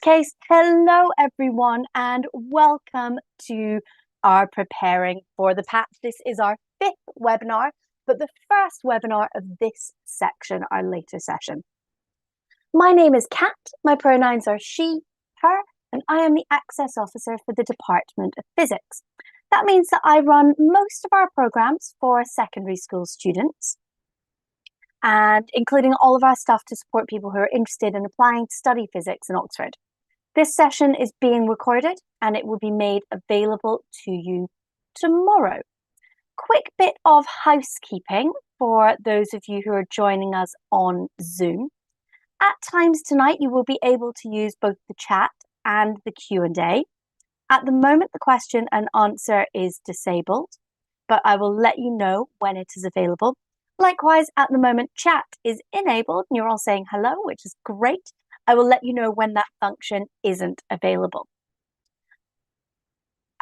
case, hello everyone and welcome to our Preparing for the PAT. This is our fifth webinar, but the first webinar of this section, our later session. My name is Kat, my pronouns are she, her, and I am the Access Officer for the Department of Physics. That means that I run most of our programs for secondary school students, and including all of our stuff to support people who are interested in applying to study physics in Oxford. This session is being recorded and it will be made available to you tomorrow. Quick bit of housekeeping for those of you who are joining us on Zoom. At times tonight, you will be able to use both the chat and the Q&A. At the moment, the question and answer is disabled, but I will let you know when it is available. Likewise, at the moment, chat is enabled and you're all saying hello, which is great. I will let you know when that function isn't available.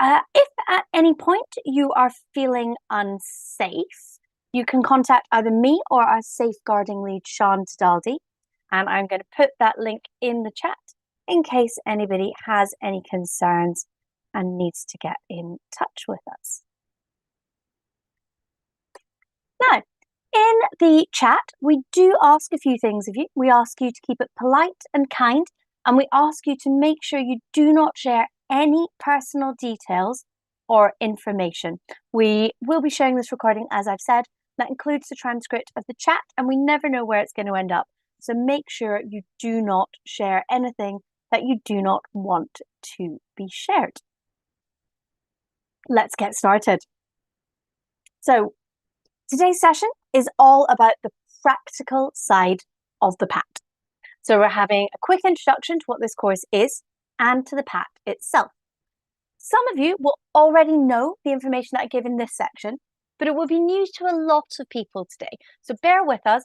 If at any point you are feeling unsafe, you can contact either me or our safeguarding lead, Sean Tadaldi, and I'm going to put that link in the chat in case anybody has any concerns and needs to get in touch with us. Now, in the chat, we do ask a few things of you. We ask you to keep it polite and kind, and we ask you to make sure you do not share any personal details or information. We will be sharing this recording, as I've said. That includes the transcript of the chat, and we never know where it's going to end up. So make sure you do not share anything that you do not want to be shared. Let's get started. So today's session is all about the practical side of the PAT. So we're having a quick introduction to what this course is and to the PAT itself. Some of you will already know the information that I give in this section, but it will be news to a lot of people today. So bear with us.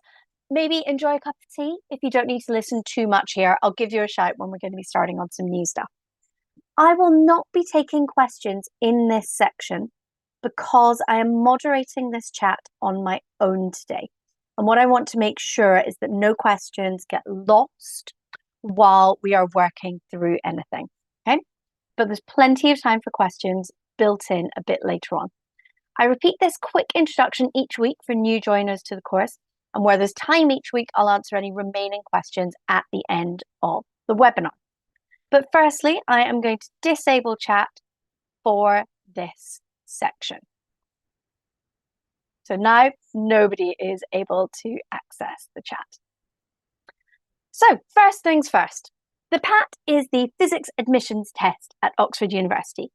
Maybe enjoy a cup of tea. If you don't need to listen too much here, I'll give you a shout when we're going to be starting on some new stuff. I will not be taking questions in this section because I am moderating this chat on my own today. And what I want to make sure is that no questions get lost while we are working through anything, okay? But there's plenty of time for questions built in a bit later on. I repeat this quick introduction each week for new joiners to the course, and where there's time each week, I'll answer any remaining questions at the end of the webinar. But firstly, I am going to disable chat for this section. So now nobody is able to access the chat. So first things first, the PAT is the physics admissions test at Oxford University.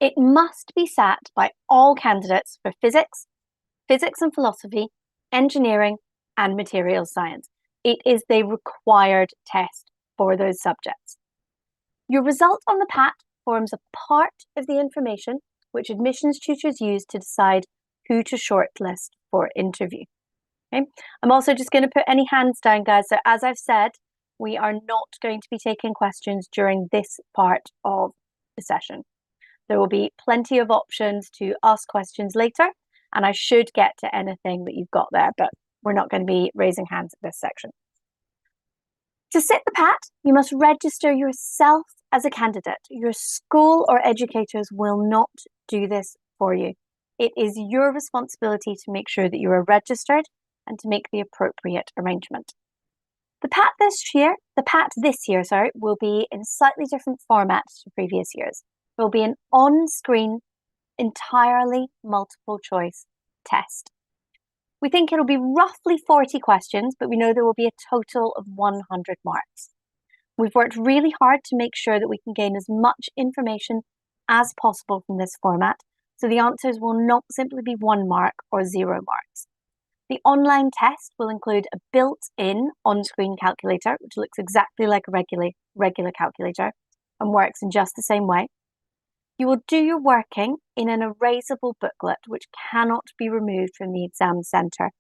It must be sat by all candidates for physics, physics and philosophy, engineering and materials science. It is the required test for those subjects. Your result on the PAT forms a part of the information which admissions tutors use to decide who to shortlist for interview. Okay? I'm also just going to put any hands down, guys. So as I've said, we are not going to be taking questions during this part of the session. There will be plenty of options to ask questions later, and I should get to anything that you've got there, but we're not going to be raising hands at this section. To sit the PAT, you must register yourself as a candidate. Your school or educators will not do this for you. It is your responsibility to make sure that you are registered and to make the appropriate arrangement. The PAT this year, will be in a slightly different format to previous years. It will be an on-screen, entirely multiple choice test. We think it'll be roughly 40 questions, but we know there will be a total of 100 marks. We've worked really hard to make sure that we can gain as much information as possible from this format, so the answers will not simply be 1 mark or 0 marks. The online test will include a built-in on-screen calculator, which looks exactly like a regular calculator and works in just the same way. You will do your working in an erasable booklet, which cannot be removed from the exam centre.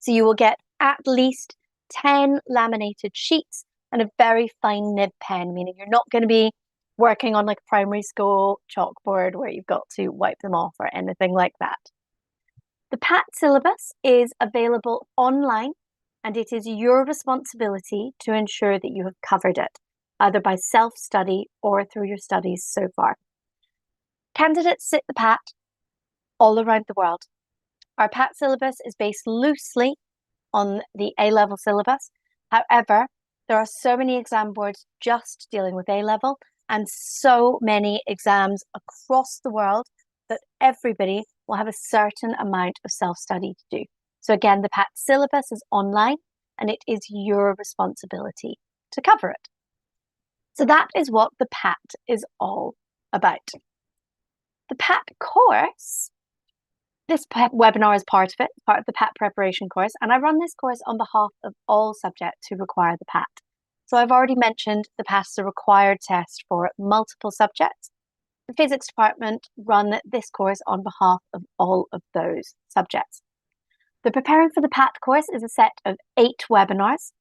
So you will get at least 10 laminated sheets and a very fine nib pen, meaning you're not going to be working on like a primary school chalkboard where you've got to wipe them off or anything like that. The PAT syllabus is available online, and it is your responsibility to ensure that you have covered it. either by self-study or through your studies so far. Candidates sit the PAT all around the world. Our PAT syllabus is based loosely on the A-level syllabus. However, there are so many exam boards just dealing with A-level and so many exams across the world that everybody will have a certain amount of self-study to do. So again, the PAT syllabus is online and it is your responsibility to cover it. So that is what the PAT is all about. The PAT course, this webinar is part of it, part of the PAT preparation course, and I run this course on behalf of all subjects who require the PAT. So I've already mentioned the PAT is a required test for multiple subjects. The physics department run this course on behalf of all of those subjects. The Preparing for the PAT course is a set of 8 webinars,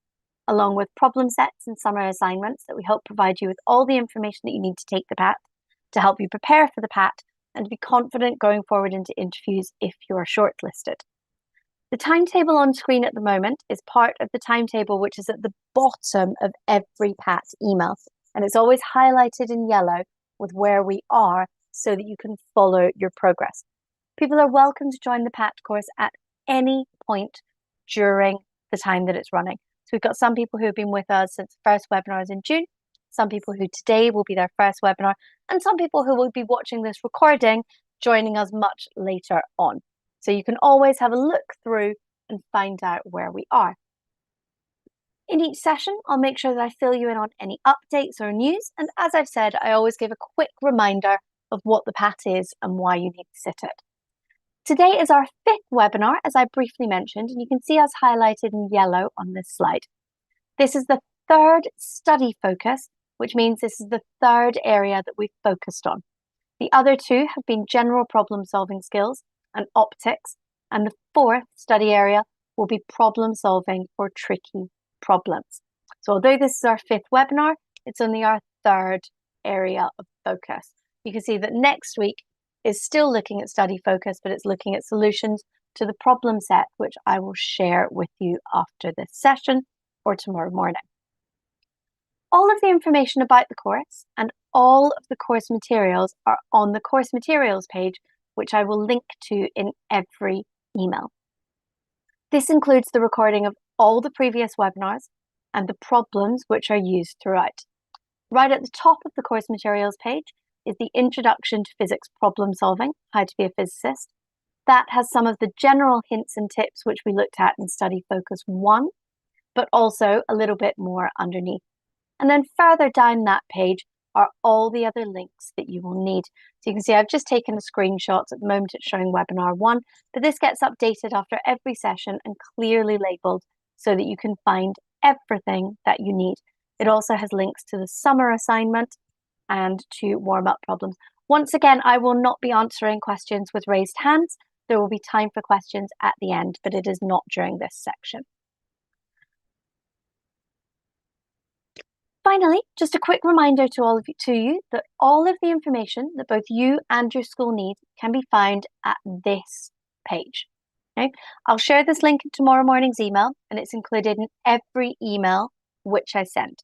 along with problem sets and summer assignments that we hope provide you with all the information that you need to take the PAT, to help you prepare for the PAT, and to be confident going forward into interviews if you are shortlisted. The timetable on screen at the moment is part of the timetable which is at the bottom of every PAT email, and it's always highlighted in yellow with where we are so that you can follow your progress. People are welcome to join the PAT course at any point during the time that it's running. So we've got some people who have been with us since the first webinars in June, some people who today will be their first webinar, and some people who will be watching this recording joining us much later on. So you can always have a look through and find out where we are. In each session, I'll make sure that I fill you in on any updates or news, and as I've said, I always give a quick reminder of what the PAT is and why you need to sit it. Today is our 5th webinar, as I briefly mentioned, and you can see us highlighted in yellow on this slide. This is the 3rd study focus, which means this is the 3rd area that we've focused on. The other 2 have been general problem-solving skills and optics, and the 4th study area will be problem-solving for tricky problems. So although this is our 5th webinar, it's only our 3rd area of focus. You can see that next week is still looking at study focus, but it's looking at solutions to the problem set, which I will share with you after this session or tomorrow morning. All of the information about the course and all of the course materials are on the course materials page, which I will link to in every email. This includes the recording of all the previous webinars and the problems which are used throughout. Right at the top of the course materials page is the Introduction to Physics Problem Solving, How to be a Physicist. That has some of the general hints and tips which we looked at in Study Focus 1, but also a little bit more underneath. And then further down that page are all the other links that you will need. So you can see I've just taken a screenshot. At the moment it's showing webinar 1, but this gets updated after every session and clearly labeled so that you can find everything that you need. It also has links to the summer assignment and to warm-up problems. Once again, I will not be answering questions with raised hands. There will be time for questions at the end, but it is not during this section. Finally, just a quick reminder to you that all of the information that both you and your school need can be found at this page. Okay? I'll share this link in tomorrow morning's email, and it's included in every email which I send.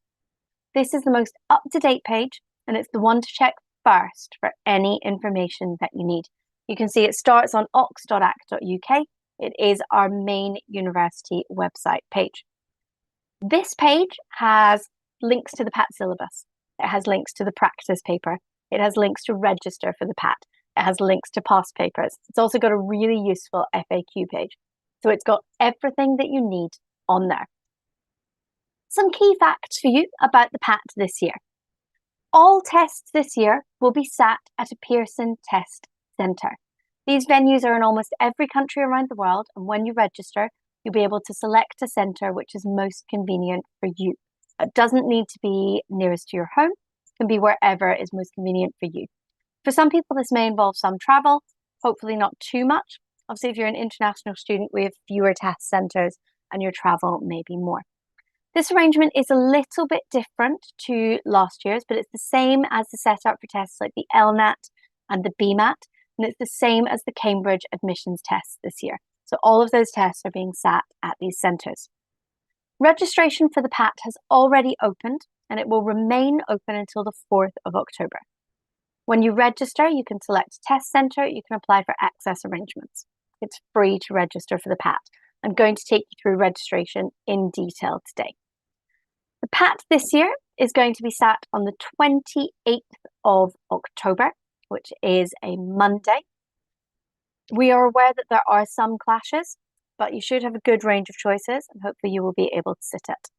This is the most up-to-date page, and it's the one to check first for any information that you need. You can see it starts on ox.ac.uk. It is our main university website page. This page has links to the PAT syllabus. It has links to the practice paper. It has links to register for the PAT. It has links to past papers. It's also got a really useful FAQ page. So it's got everything that you need on there. Some key facts for you about the PAT this year. All tests this year will be sat at a Pearson Test Centre. These venues are in almost every country around the world, and when you register, you'll be able to select a centre which is most convenient for you. It doesn't need to be nearest to your home. It can be wherever is most convenient for you. For some people, this may involve some travel, hopefully not too much. Obviously, if you're an international student, we have fewer test centres and your travel may be more. This arrangement is a little bit different to last year's, but it's the same as the setup for tests like the LNAT and the BMAT, and it's the same as the Cambridge admissions tests this year. So all of those tests are being sat at these centres. Registration for the PAT has already opened, and it will remain open until the 4th of October. When you register, you can select a test centre, you can apply for access arrangements. It's free to register for the PAT. I'm going to take you through registration in detail today. The PAT this year is going to be sat on the 28th of October, which is a Monday. We are aware that there are some clashes, but you should have a good range of choices and hopefully you will be able to sit it.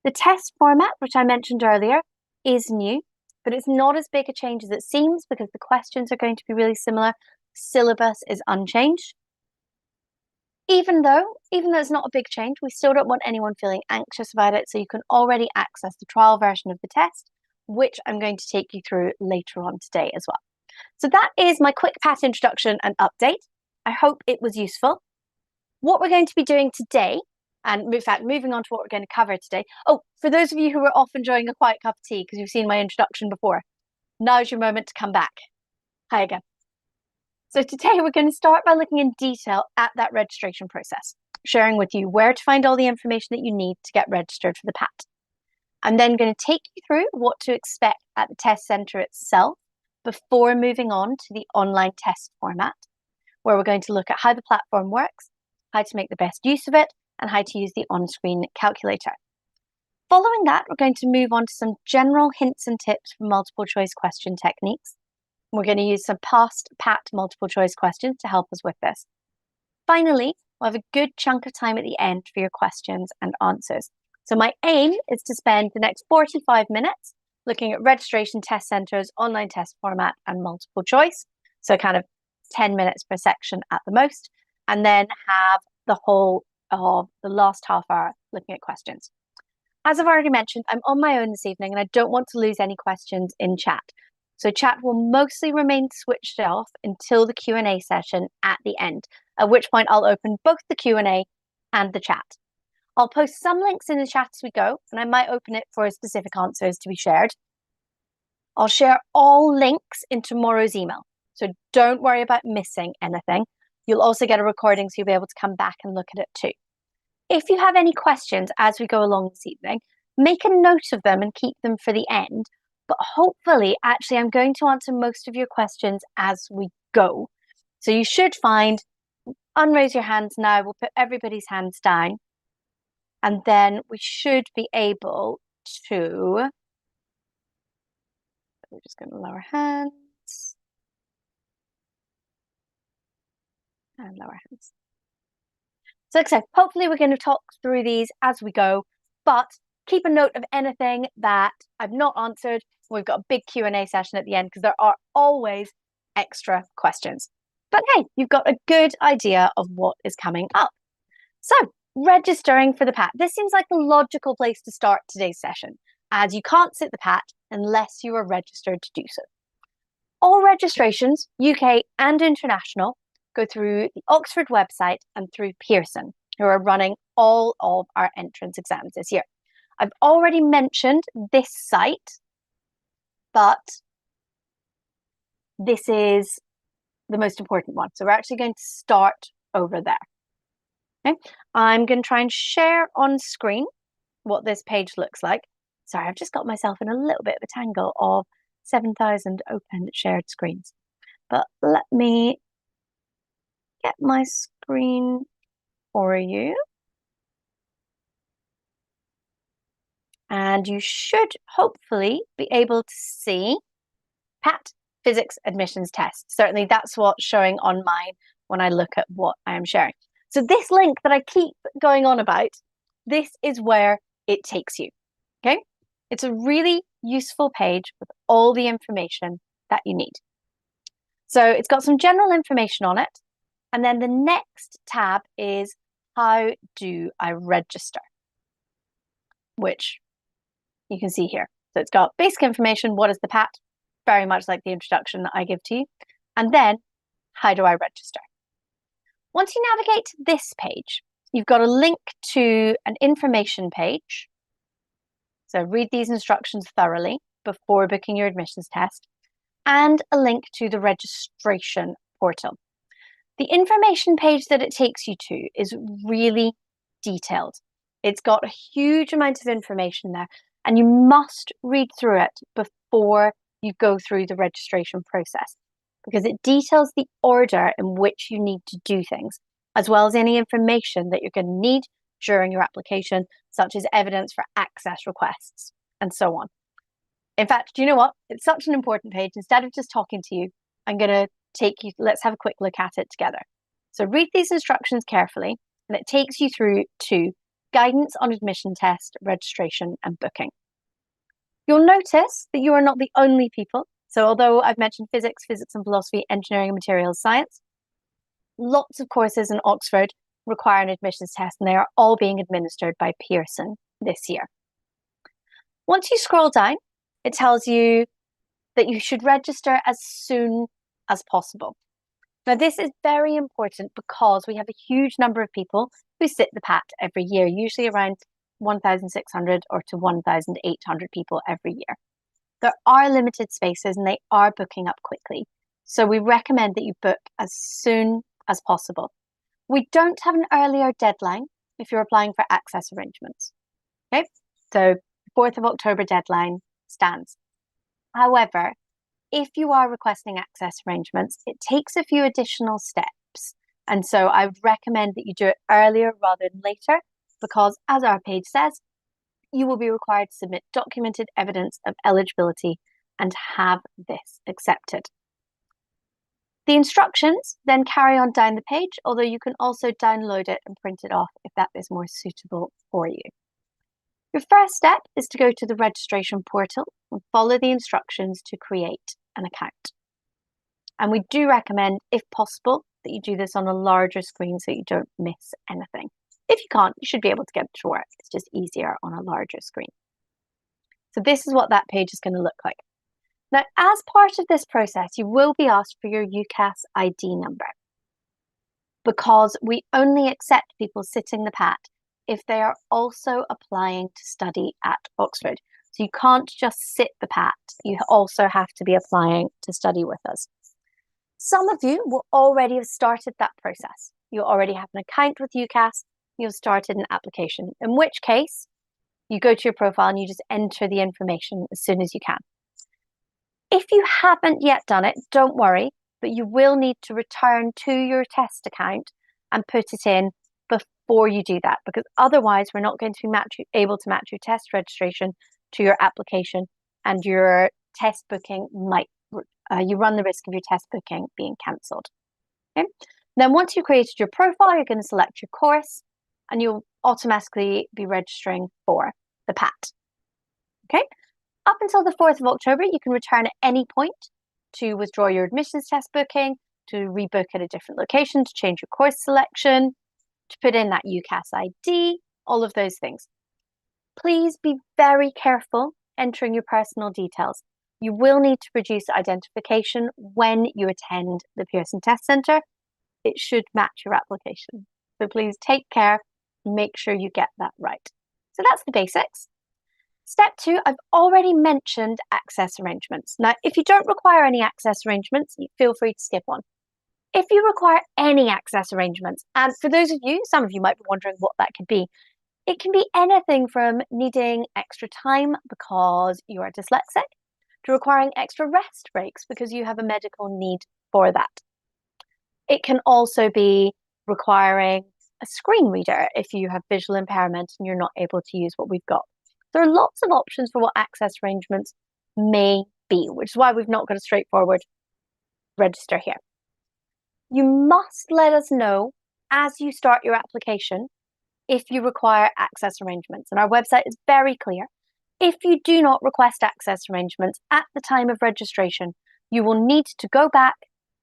The test format, which I mentioned earlier, is new, but it's not as big a change as it seems because the questions are going to be really similar. Syllabus is unchanged. Even though it's not a big change, we still don't want anyone feeling anxious about it, so you can already access the trial version of the test, which I'm going to take you through later on today as well. So that is my quick PAT introduction and update. I hope it was useful. What we're going to be doing today, and in fact, moving on to what we're going to cover today. Oh, for those of you who are off enjoying a quiet cup of tea because you've seen my introduction before, now's your moment to come back. Hi again. So today we're going to start by looking in detail at that registration process, sharing with you where to find all the information that you need to get registered for the PAT. I'm then going to take you through what to expect at the test centre itself before moving on to the online test format, where we're going to look at how the platform works, how to make the best use of it, and how to use the on-screen calculator. Following that, we're going to move on to some general hints and tips for multiple choice question techniques. We're going to use some past PAT multiple choice questions to help us with this. Finally, we'll have a good chunk of time at the end for your questions and answers. So my aim is to spend the next 45 minutes looking at registration test centres, online test format, and multiple choice. So kind of 10 minutes per section at the most, and then have the whole of the last half hour looking at questions. As I've already mentioned, I'm on my own this evening and I don't want to lose any questions in chat. So chat will mostly remain switched off until the Q&A session at the end, at which point I'll open both the Q&A and the chat. I'll post some links in the chat as we go, and I might open it for specific answers to be shared. I'll share all links in tomorrow's email, so don't worry about missing anything. You'll also get a recording, so you'll be able to come back and look at it too. If you have any questions as we go along this evening, make a note of them and keep them for the end. But hopefully, actually, I'm going to answer most of your questions as we go. So you should find, unraise your hands now, we'll put everybody's hands down. And then we should be able to, we're just going to lower hands. And lower hands. So like I said, hopefully we're going to talk through these as we go, but keep a note of anything that I've not answered. We've got a big Q&A session at the end because there are always extra questions. But hey, you've got a good idea of what is coming up. So, registering for the PAT. This seems like the logical place to start today's session, as you can't sit the PAT unless you are registered to do so. All registrations, UK and international, go through the Oxford website and through Pearson, who are running all of our entrance exams this year. I've already mentioned this site, but this is the most important one. So we're actually going to start over there. Okay, I'm going to try and share on screen what this page looks like. Sorry, I've just got myself in a little bit of a tangle of 7,000 open shared screens. But let me get my screen for you. And you should hopefully be able to see PAT Physics Admissions Test. Certainly that's what's showing on mine when I look at what I am sharing. So this link that I keep going on about, this is where it takes you, okay? It's a really useful page with all the information that you need. So it's got some general information on it. And then the next tab is how do I register, which you can see here. So it's got basic information, what is the PAT, very much like the introduction that I give to you. And then how do I register? Once you navigate to this page, you've got a link to an information page. So read these instructions thoroughly before booking your admissions test, and a link to the registration portal. The information page that it takes you to is really detailed. It's got a huge amount of information there, and you must read through it before you go through the registration process, because it details the order in which you need to do things, as well as any information that you're going to need during your application, such as evidence for access requests and so on. In fact, do you know what? It's such an important page. Instead of just talking to you, I'm going to take you, let's have a quick look at it together. So read these instructions carefully, and it takes you through to guidance on admission test, registration, and booking. You'll notice that you are not the only people. So although I've mentioned physics and philosophy, engineering and materials science, lots of courses in Oxford require an admissions test, and they are all being administered by Pearson this year. Once you scroll down, it tells you that you should register as soon as possible. Now, this is very important because we have a huge number of people who sit the PAT every year, usually around 1,600 or to 1,800 people every year. There are limited spaces and they are booking up quickly. So we recommend that you book as soon as possible. We don't have an earlier deadline if you're applying for access arrangements. Okay, so 4th of October deadline stands. However, if you are requesting access arrangements, it takes a few additional steps. And so I would recommend that you do it earlier rather than later, because as our page says, you will be required to submit documented evidence of eligibility and have this accepted. The instructions then carry on down the page, although you can also download it and print it off if that is more suitable for you. Your first step is to go to the registration portal and follow the instructions to create an account. And we do recommend, if possible, that you do this on a larger screen so you don't miss anything. If you can't, you should be able to get it to work. It's just easier on a larger screen. So this is what that page is going to look like. Now, as part of this process, you will be asked for your UCAS ID number, because we only accept people sitting the PAT if they are also applying to study at Oxford. So you can't just sit the PAT, you also have to be applying to study with us. Some of you will already have started that process. You already have an account with UCAS, you've started an application, in which case you go to your profile and you just enter the information as soon as you can. If you haven't yet done it, don't worry, but you will need to return to your test account and put it in before you do that, because otherwise we're not going to be able to match your test registration to your application, and your test booking might, you run the risk of your test booking being cancelled. Okay? Then once you've created your profile, you're going to select your course and you'll automatically be registering for the PAT. Okay? Up until the 4th of October, you can return at any point to withdraw your admissions test booking, to rebook at a different location, to change your course selection, to put in that UCAS ID, all of those things. Please be very careful entering your personal details. You will need to produce identification when you attend the Pearson Test Centre. It should match your application. So please take care and make sure you get that right. So that's the basics. Step 2, I've already mentioned access arrangements. Now, if you don't require any access arrangements, feel free to skip on. If you require any access arrangements, and for those of you, some of you might be wondering what that could be, it can be anything from needing extra time because you are dyslexic, to requiring extra rest breaks because you have a medical need for that. It can also be requiring a screen reader if you have visual impairment and you're not able to use what we've got. There are lots of options for what access arrangements may be, which is why we've not got a straightforward register here. You must let us know as you start your application if you require access arrangements. And our website is very clear. If you do not request access arrangements at the time of registration, you will need to go back,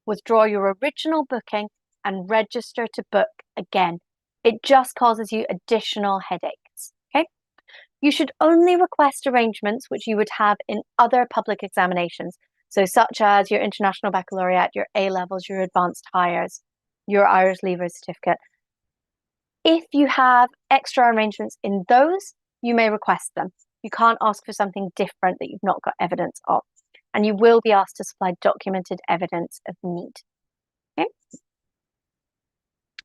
withdraw your original booking, and register to book again. It just causes you additional headaches. Okay? You should only request arrangements which you would have in other public examinations, so such as your International Baccalaureate, your A-levels, your Advanced Hires, your Irish Leavers Certificate. If you have extra arrangements in those, you may request them. You can't ask for something different that you've not got evidence of. And you will be asked to supply documented evidence of need. Okay?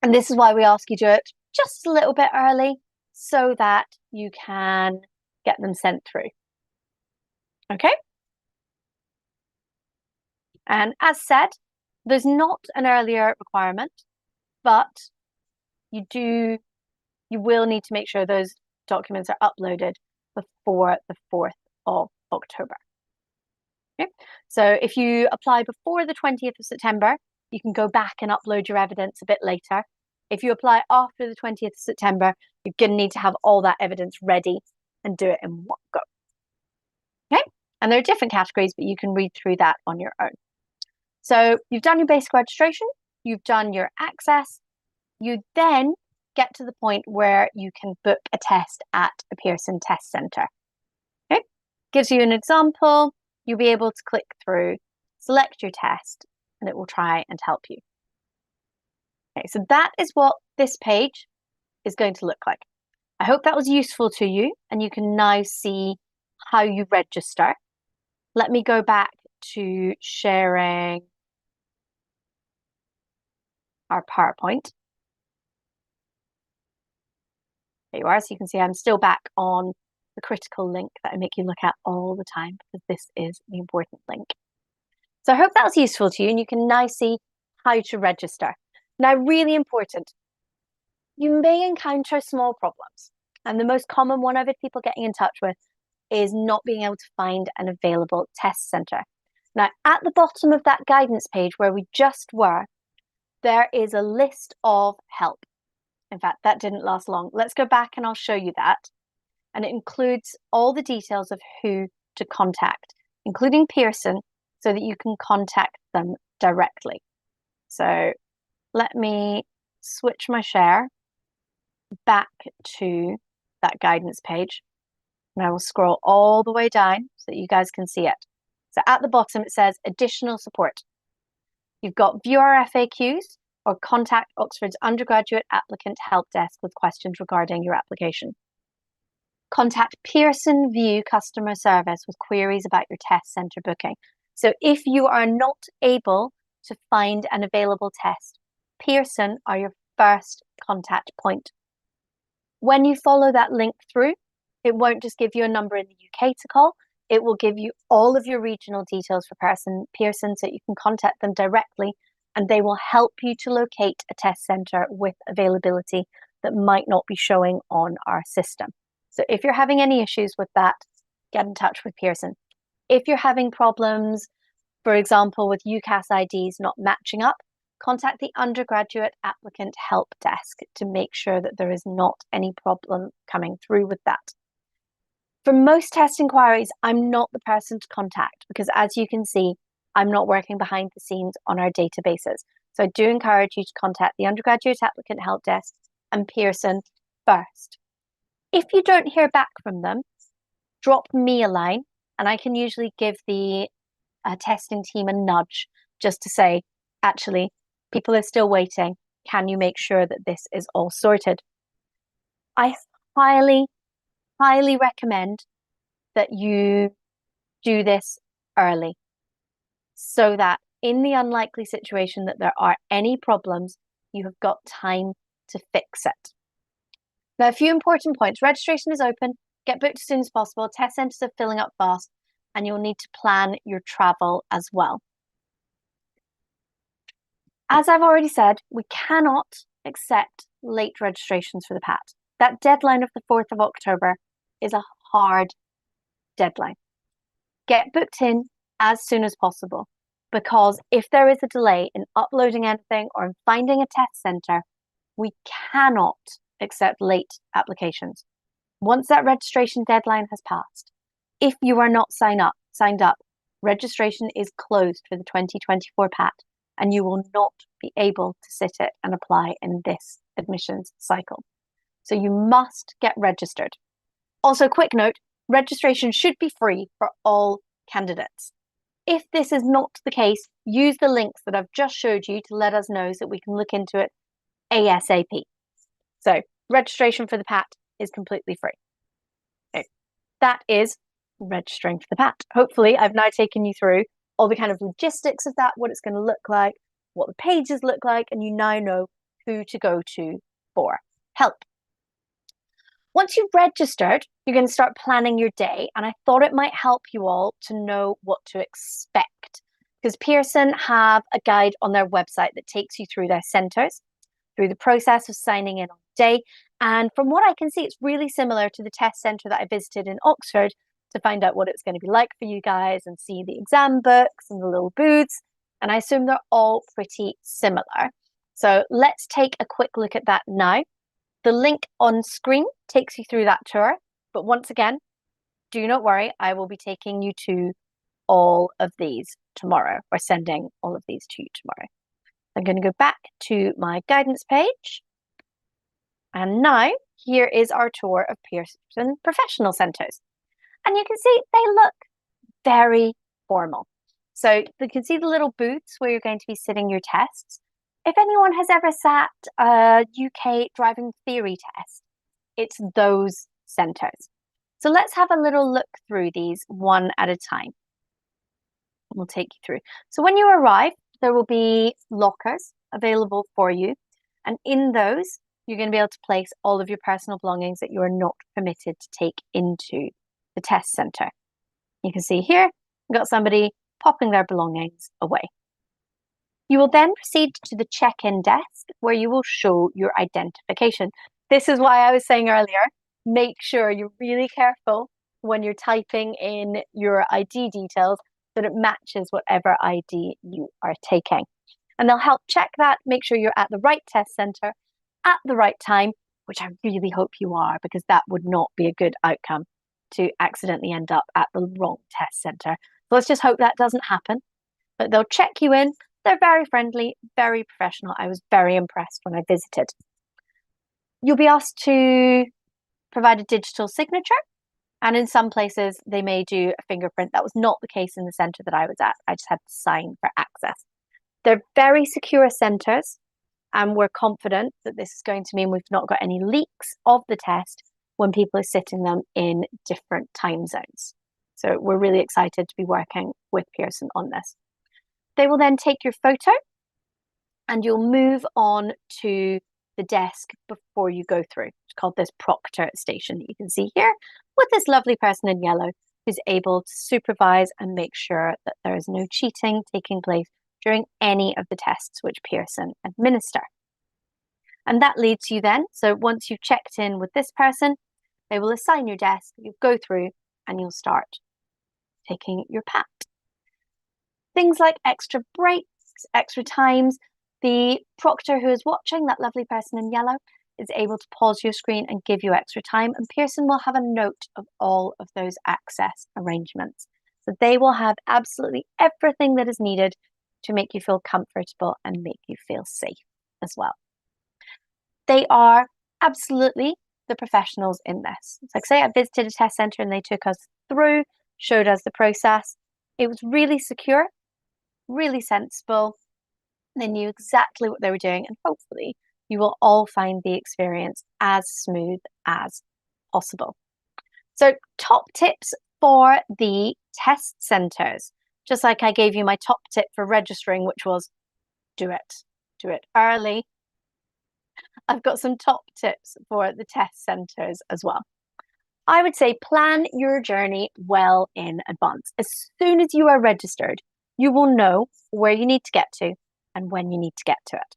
And this is why we ask you to do it just a little bit early, so that you can get them sent through. Okay? And as said, there's not an earlier requirement, but you will need to make sure those documents are uploaded before the 4th of October. Okay? So if you apply before the 20th of September, you can go back and upload your evidence a bit later. If you apply after the 20th of September, you're going to need to have all that evidence ready and do it in one go. Okay? And there are different categories, but you can read through that on your own. So you've done your basic registration, you've done your access, you then get to the point where you can book a test at a Pearson Test Centre. Okay? Gives you an example, you'll be able to click through, select your test, and it will try and help you. Okay, so that is what this page is going to look like. I hope that was useful to you, and you can now see how you register. Let me go back to sharing our PowerPoint. There you are. So you can see I'm still back on the critical link that I make you look at all the time, because this is the important link. So I hope that was useful to you, and you can now see how to register. Now, really important, you may encounter small problems. And the most common one I've had people getting in touch with is not being able to find an available test centre. Now, at the bottom of that guidance page where we just were, there is a list of help. In fact, that didn't last long. Let's go back and I'll show you that. And it includes all the details of who to contact, including Pearson, so that you can contact them directly. So let me switch my share back to that guidance page. And I will scroll all the way down so that you guys can see it. So at the bottom, it says additional support. You've got view our FAQs or contact Oxford's undergraduate applicant help desk with questions regarding your application. Contact Pearson View customer service with queries about your test centre booking. So if you are not able to find an available test, Pearson are your first contact point. When you follow that link through, it won't just give you a number in the UK to call, it will give you all of your regional details for Pearson so you can contact them directly, and they will help you to locate a test centre with availability that might not be showing on our system. So if you're having any issues with that, get in touch with Pearson. If you're having problems, for example, with UCAS IDs not matching up, contact the undergraduate applicant help desk to make sure that there is not any problem coming through with that. For most test inquiries, I'm not the person to contact because, as you can see, I'm not working behind the scenes on our databases. So I do encourage you to contact the undergraduate applicant help desk and Pearson first. If you don't hear back from them, drop me a line and I can usually give the testing team a nudge just to say, actually, people are still waiting. Can you make sure that this is all sorted? I highly recommend that you do this early so that in the unlikely situation that there are any problems, you have got time to fix it. Now, a few important points. Registration is open. Get booked as soon as possible. Test centres are filling up fast, and you'll need to plan your travel as well. As I've already said, we cannot accept late registrations for the PAT. That deadline of the 4th of October is a hard deadline. Get booked in as soon as possible, because if there is a delay in uploading anything or in finding a test centre, we cannot accept late applications. Once that registration deadline has passed, if you are not signed up, registration is closed for the 2024 PAT, and you will not be able to sit it and apply in this admissions cycle. So you must get registered. Also, quick note, registration should be free for all candidates. If this is not the case, use the links that I've just showed you to let us know so that we can look into it ASAP. So registration for the PAT is completely free. Okay. That is registering for the PAT. Hopefully I've now taken you through all the kind of logistics of that, what it's going to look like, what the pages look like, and you now know who to go to for help. Once you've registered, you're going to start planning your day, and I thought it might help you all to know what to expect, because Pearson have a guide on their website that takes you through their centres, through the process of signing in on the day, and from what I can see, it's really similar to the test centre that I visited in Oxford to find out what it's going to be like for you guys and see the exam books and the little booths, and I assume they're all pretty similar. So let's take a quick look at that now. The link on screen takes you through that tour, but once again, do not worry, I will be taking you to all of these tomorrow, or sending all of these to you tomorrow. I'm going to go back to my guidance page, and now here is our tour of Pearson Professional Centres. And you can see they look very formal. So you can see the little booths where you're going to be sitting your tests. If anyone has ever sat a UK driving theory test, it's those centres. So let's have a little look through these one at a time. We'll take you through. So when you arrive, there will be lockers available for you. And in those, you're going to be able to place all of your personal belongings that you are not permitted to take into the test centre. You can see here, we've got somebody popping their belongings away. You will then proceed to the check-in desk where you will show your identification. This is why I was saying earlier, make sure you're really careful when you're typing in your ID details that it matches whatever ID you are taking. And they'll help check that, make sure you're at the right test centre at the right time, which I really hope you are, because that would not be a good outcome to accidentally end up at the wrong test centre. So let's just hope that doesn't happen. But they'll check you in. They're very friendly, very professional. I was very impressed when I visited. You'll be asked to provide a digital signature, and in some places they may do a fingerprint. That was not the case in the centre that I was at. I just had to sign for access. They're very secure centres, and we're confident that this is going to mean we've not got any leaks of the test when people are sitting them in different time zones. So we're really excited to be working with Pearson on this. They will then take your photo and you'll move on to the desk before you go through. It's called this proctor station that you can see here with this lovely person in yellow who's able to supervise and make sure that there is no cheating taking place during any of the tests which Pearson administer. And that leads you then, so once you've checked in with this person, they will assign your desk, you go through and you'll start taking your PAT. Things like extra breaks, extra times. The proctor who is watching, that lovely person in yellow, is able to pause your screen and give you extra time. And Pearson will have a note of all of those access arrangements. So they will have absolutely everything that is needed to make you feel comfortable and make you feel safe as well. They are absolutely the professionals in this. It's like, say I visited a test centre and they took us through, showed us the process. It was really secure, really sensible. They knew exactly what they were doing, and hopefully you will all find the experience as smooth as possible. So top tips for the test centres, just like I gave you my top tip for registering, which was do it early. I've got some top tips for the test centres as well. I would say plan your journey well in advance. As soon as you are registered, you will know where you need to get to and when you need to get to it.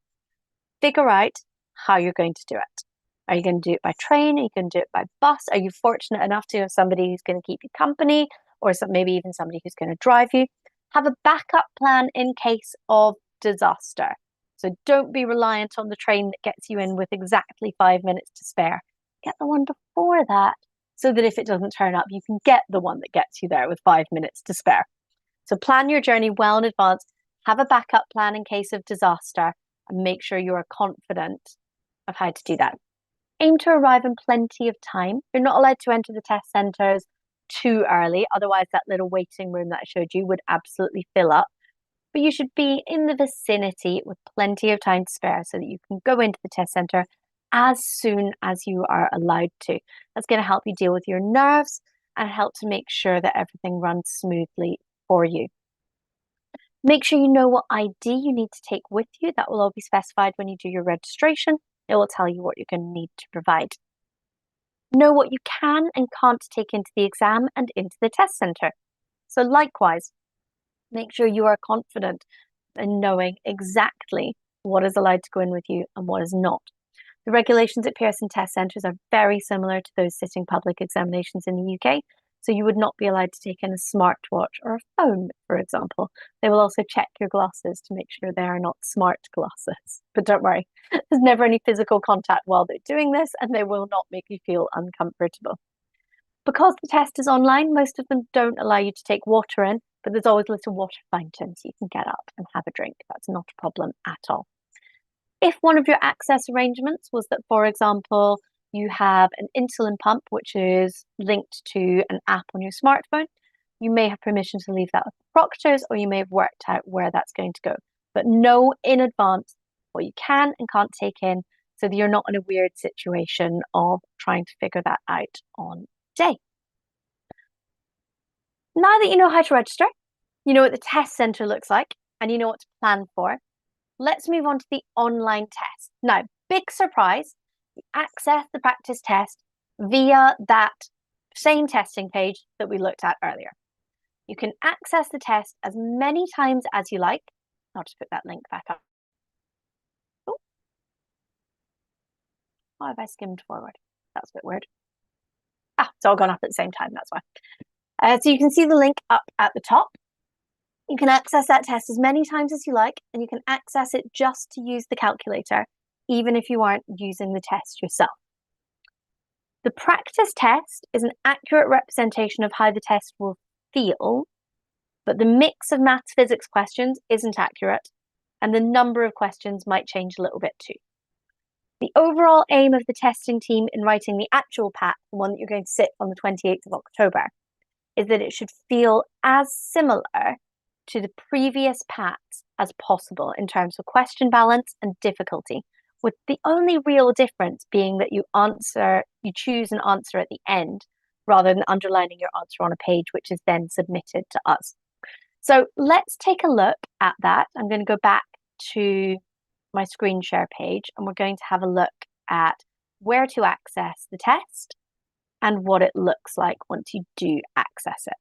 Figure out how you're going to do it. Are you going to do it by train? Are you going to do it by bus? Are you fortunate enough to have somebody who's going to keep you company, or maybe even somebody who's going to drive you? Have a backup plan in case of disaster. So don't be reliant on the train that gets you in with exactly 5 minutes to spare. Get the one before that, so that if it doesn't turn up, you can get the one that gets you there with 5 minutes to spare. So plan your journey well in advance, have a backup plan in case of disaster, and make sure you are confident of how to do that. Aim to arrive in plenty of time. You're not allowed to enter the test centres too early, otherwise that little waiting room that I showed you would absolutely fill up. But you should be in the vicinity with plenty of time to spare so that you can go into the test centre as soon as you are allowed to. That's going to help you deal with your nerves and help to make sure that everything runs smoothly for you. Make sure you know what ID you need to take with you. That will all be specified when you do your registration. It will tell you what you're going to need to provide. Know what you can and can't take into the exam and into the test centre. So likewise, make sure you are confident in knowing exactly what is allowed to go in with you and what is not. The regulations at Pearson test centres are very similar to those sitting public examinations in the UK, so you would not be allowed to take in a smartwatch or a phone, for example. They will also check your glasses to make sure they are not smart glasses. But don't worry, there's never any physical contact while they're doing this, and they will not make you feel uncomfortable. Because the test is online, most of them don't allow you to take water in, but there's always little water fountains you can get up and have a drink. That's not a problem at all. If one of your access arrangements was that, for example, you have an insulin pump which is linked to an app on your smartphone, you may have permission to leave that with the proctors, or you may have worked out where that's going to go. But know in advance what you can and can't take in so that you're not in a weird situation of trying to figure that out on the day. Now that you know how to register, you know what the test centre looks like, and you know what to plan for, let's move on to the online test. Now, big surprise, you access the practice test via that same testing page that we looked at earlier. You can access the test as many times as you like. I'll just put that link back up. Oh, why have I skimmed forward? That's a bit weird. It's all gone up at the same time, that's why. So you can see the link up at the top. You can access that test as many times as you like, and you can access it just to use the calculator, even if you aren't using the test yourself. The practice test is an accurate representation of how the test will feel, but the mix of maths physics questions isn't accurate, and the number of questions might change a little bit too. The overall aim of the testing team in writing the actual PAT, the one that you're going to sit on the 28th of October, is that it should feel as similar to the previous PATs as possible in terms of question balance and difficulty, with the only real difference being that you choose an answer at the end rather than underlining your answer on a page, which is then submitted to us. So let's take a look at that. I'm going to go back to my screen share page, and we're going to have a look at where to access the test and what it looks like once you do access it.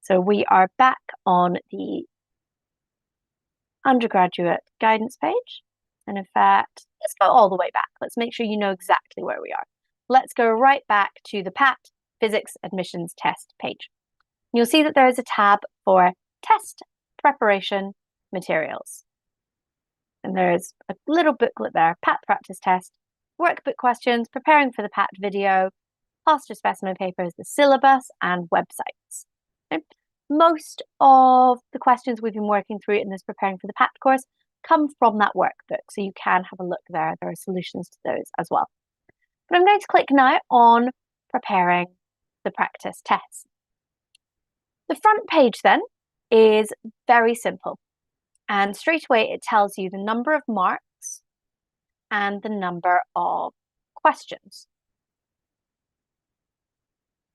So we are back on the undergraduate guidance page. And in fact, let's go all the way back. Let's make sure you know exactly where we are. Let's go right back to the PAT Physics Admissions Test page. You'll see that there is a tab for Test Preparation Materials. And there's a little booklet there, PAT Practice Test, Workbook Questions, Preparing for the PAT Video, Plaster Specimen Papers, the syllabus, and websites. Okay. Most of the questions we've been working through in this Preparing for the PAT course come from that workbook, so you can have a look there. There are solutions to those as well. But I'm going to click now on Preparing the Practice Test. The front page then is very simple, and straight away it tells you the number of marks and the number of questions.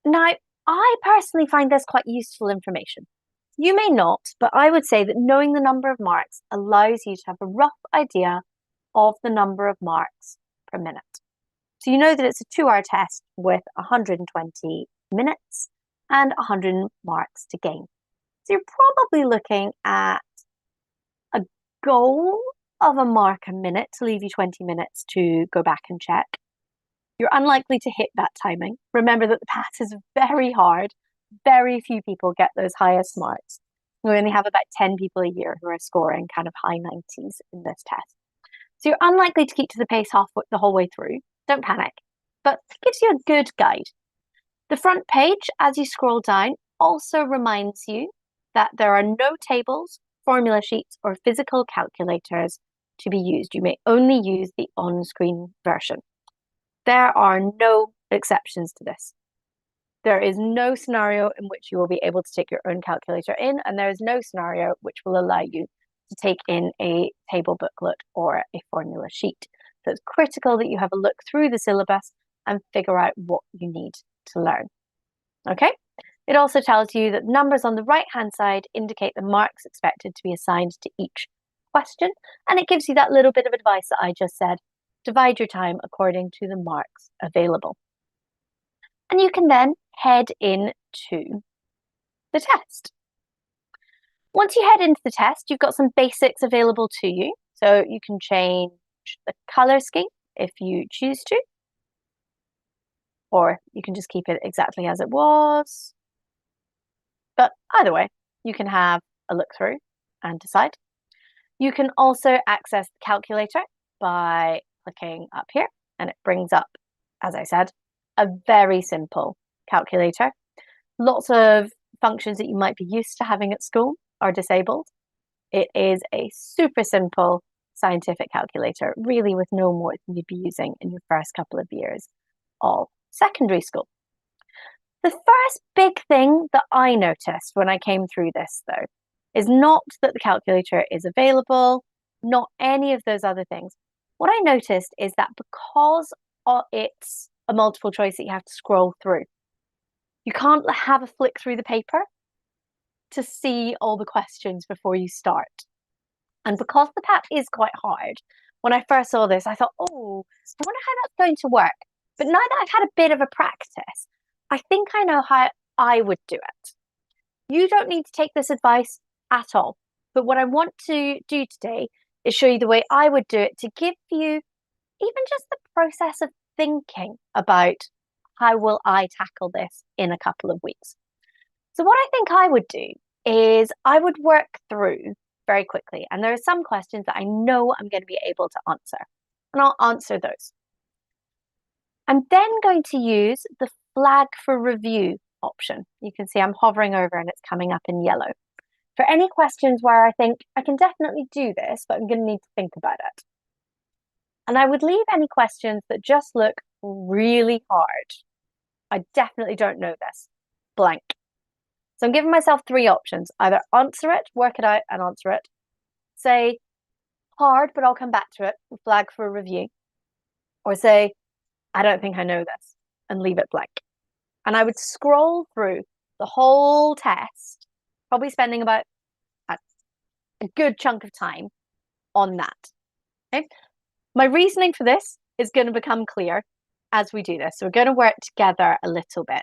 Now, I personally find this quite useful information. You may not, but I would say that knowing the number of marks allows you to have a rough idea of the number of marks per minute. So you know that it's a 2-hour test with 120 minutes and 100 marks to gain. So you're probably looking at a goal of a mark a minute to leave you 20 minutes to go back and check. You're unlikely to hit that timing. Remember that the PAT is very hard. Very few people get those highest marks. We only have about 10 people a year who are scoring kind of high 90s in this test. So you're unlikely to keep to the pace the whole way through. Don't panic, but it gives you a good guide. The front page, as you scroll down, also reminds you that there are no tables, formula sheets, or physical calculators to be used. You may only use the on-screen version. There are no exceptions to this. There is no scenario in which you will be able to take your own calculator in, and there is no scenario which will allow you to take in a table booklet or a formula sheet. So it's critical that you have a look through the syllabus and figure out what you need to learn. Okay? It also tells you that numbers on the right-hand side indicate the marks expected to be assigned to each question, and it gives you that little bit of advice that I just said. Divide your time according to the marks available. And you can then head into the test. Once you head into the test, you've got some basics available to you. So you can change the color scheme if you choose to, or you can just keep it exactly as it was. But either way, you can have a look through and decide. You can also access the calculator by clicking up here, and it brings up, as I said, a very simple calculator. Lots of functions that you might be used to having at school are disabled. It is a super simple scientific calculator, really with no more than you'd be using in your first couple of years of secondary school. The first big thing that I noticed when I came through this, though, is not that the calculator is available, not any of those other things. What I noticed is that because it's a multiple choice that you have to scroll through, you can't have a flick through the paper to see all the questions before you start. And because the PAT is quite hard, when I first saw this, I thought, oh, I wonder how that's going to work. But now that I've had a bit of a practice, I think I know how I would do it. You don't need to take this advice at all. But what I want to do today is show you the way I would do it to give you even just the process of thinking about how will I tackle this in a couple of weeks. So what I think I would do is I would work through very quickly. And there are some questions that I know I'm going to be able to answer. And I'll answer those. I'm then going to use the flag for review option. You can see I'm hovering over and it's coming up in yellow. For any questions where I think I can definitely do this, but I'm going to need to think about it. And I would leave any questions that just look really hard. I definitely don't know this. Blank. So I'm giving myself three options. Either answer it, work it out and answer it. Say hard, but I'll come back to it, flag for a review. Or say, I don't think I know this, and leave it blank. And I would scroll through the whole test, probably spending about a good chunk of time on that. Okay? My reasoning for this is going to become clear as we do this. So we're going to work together a little bit.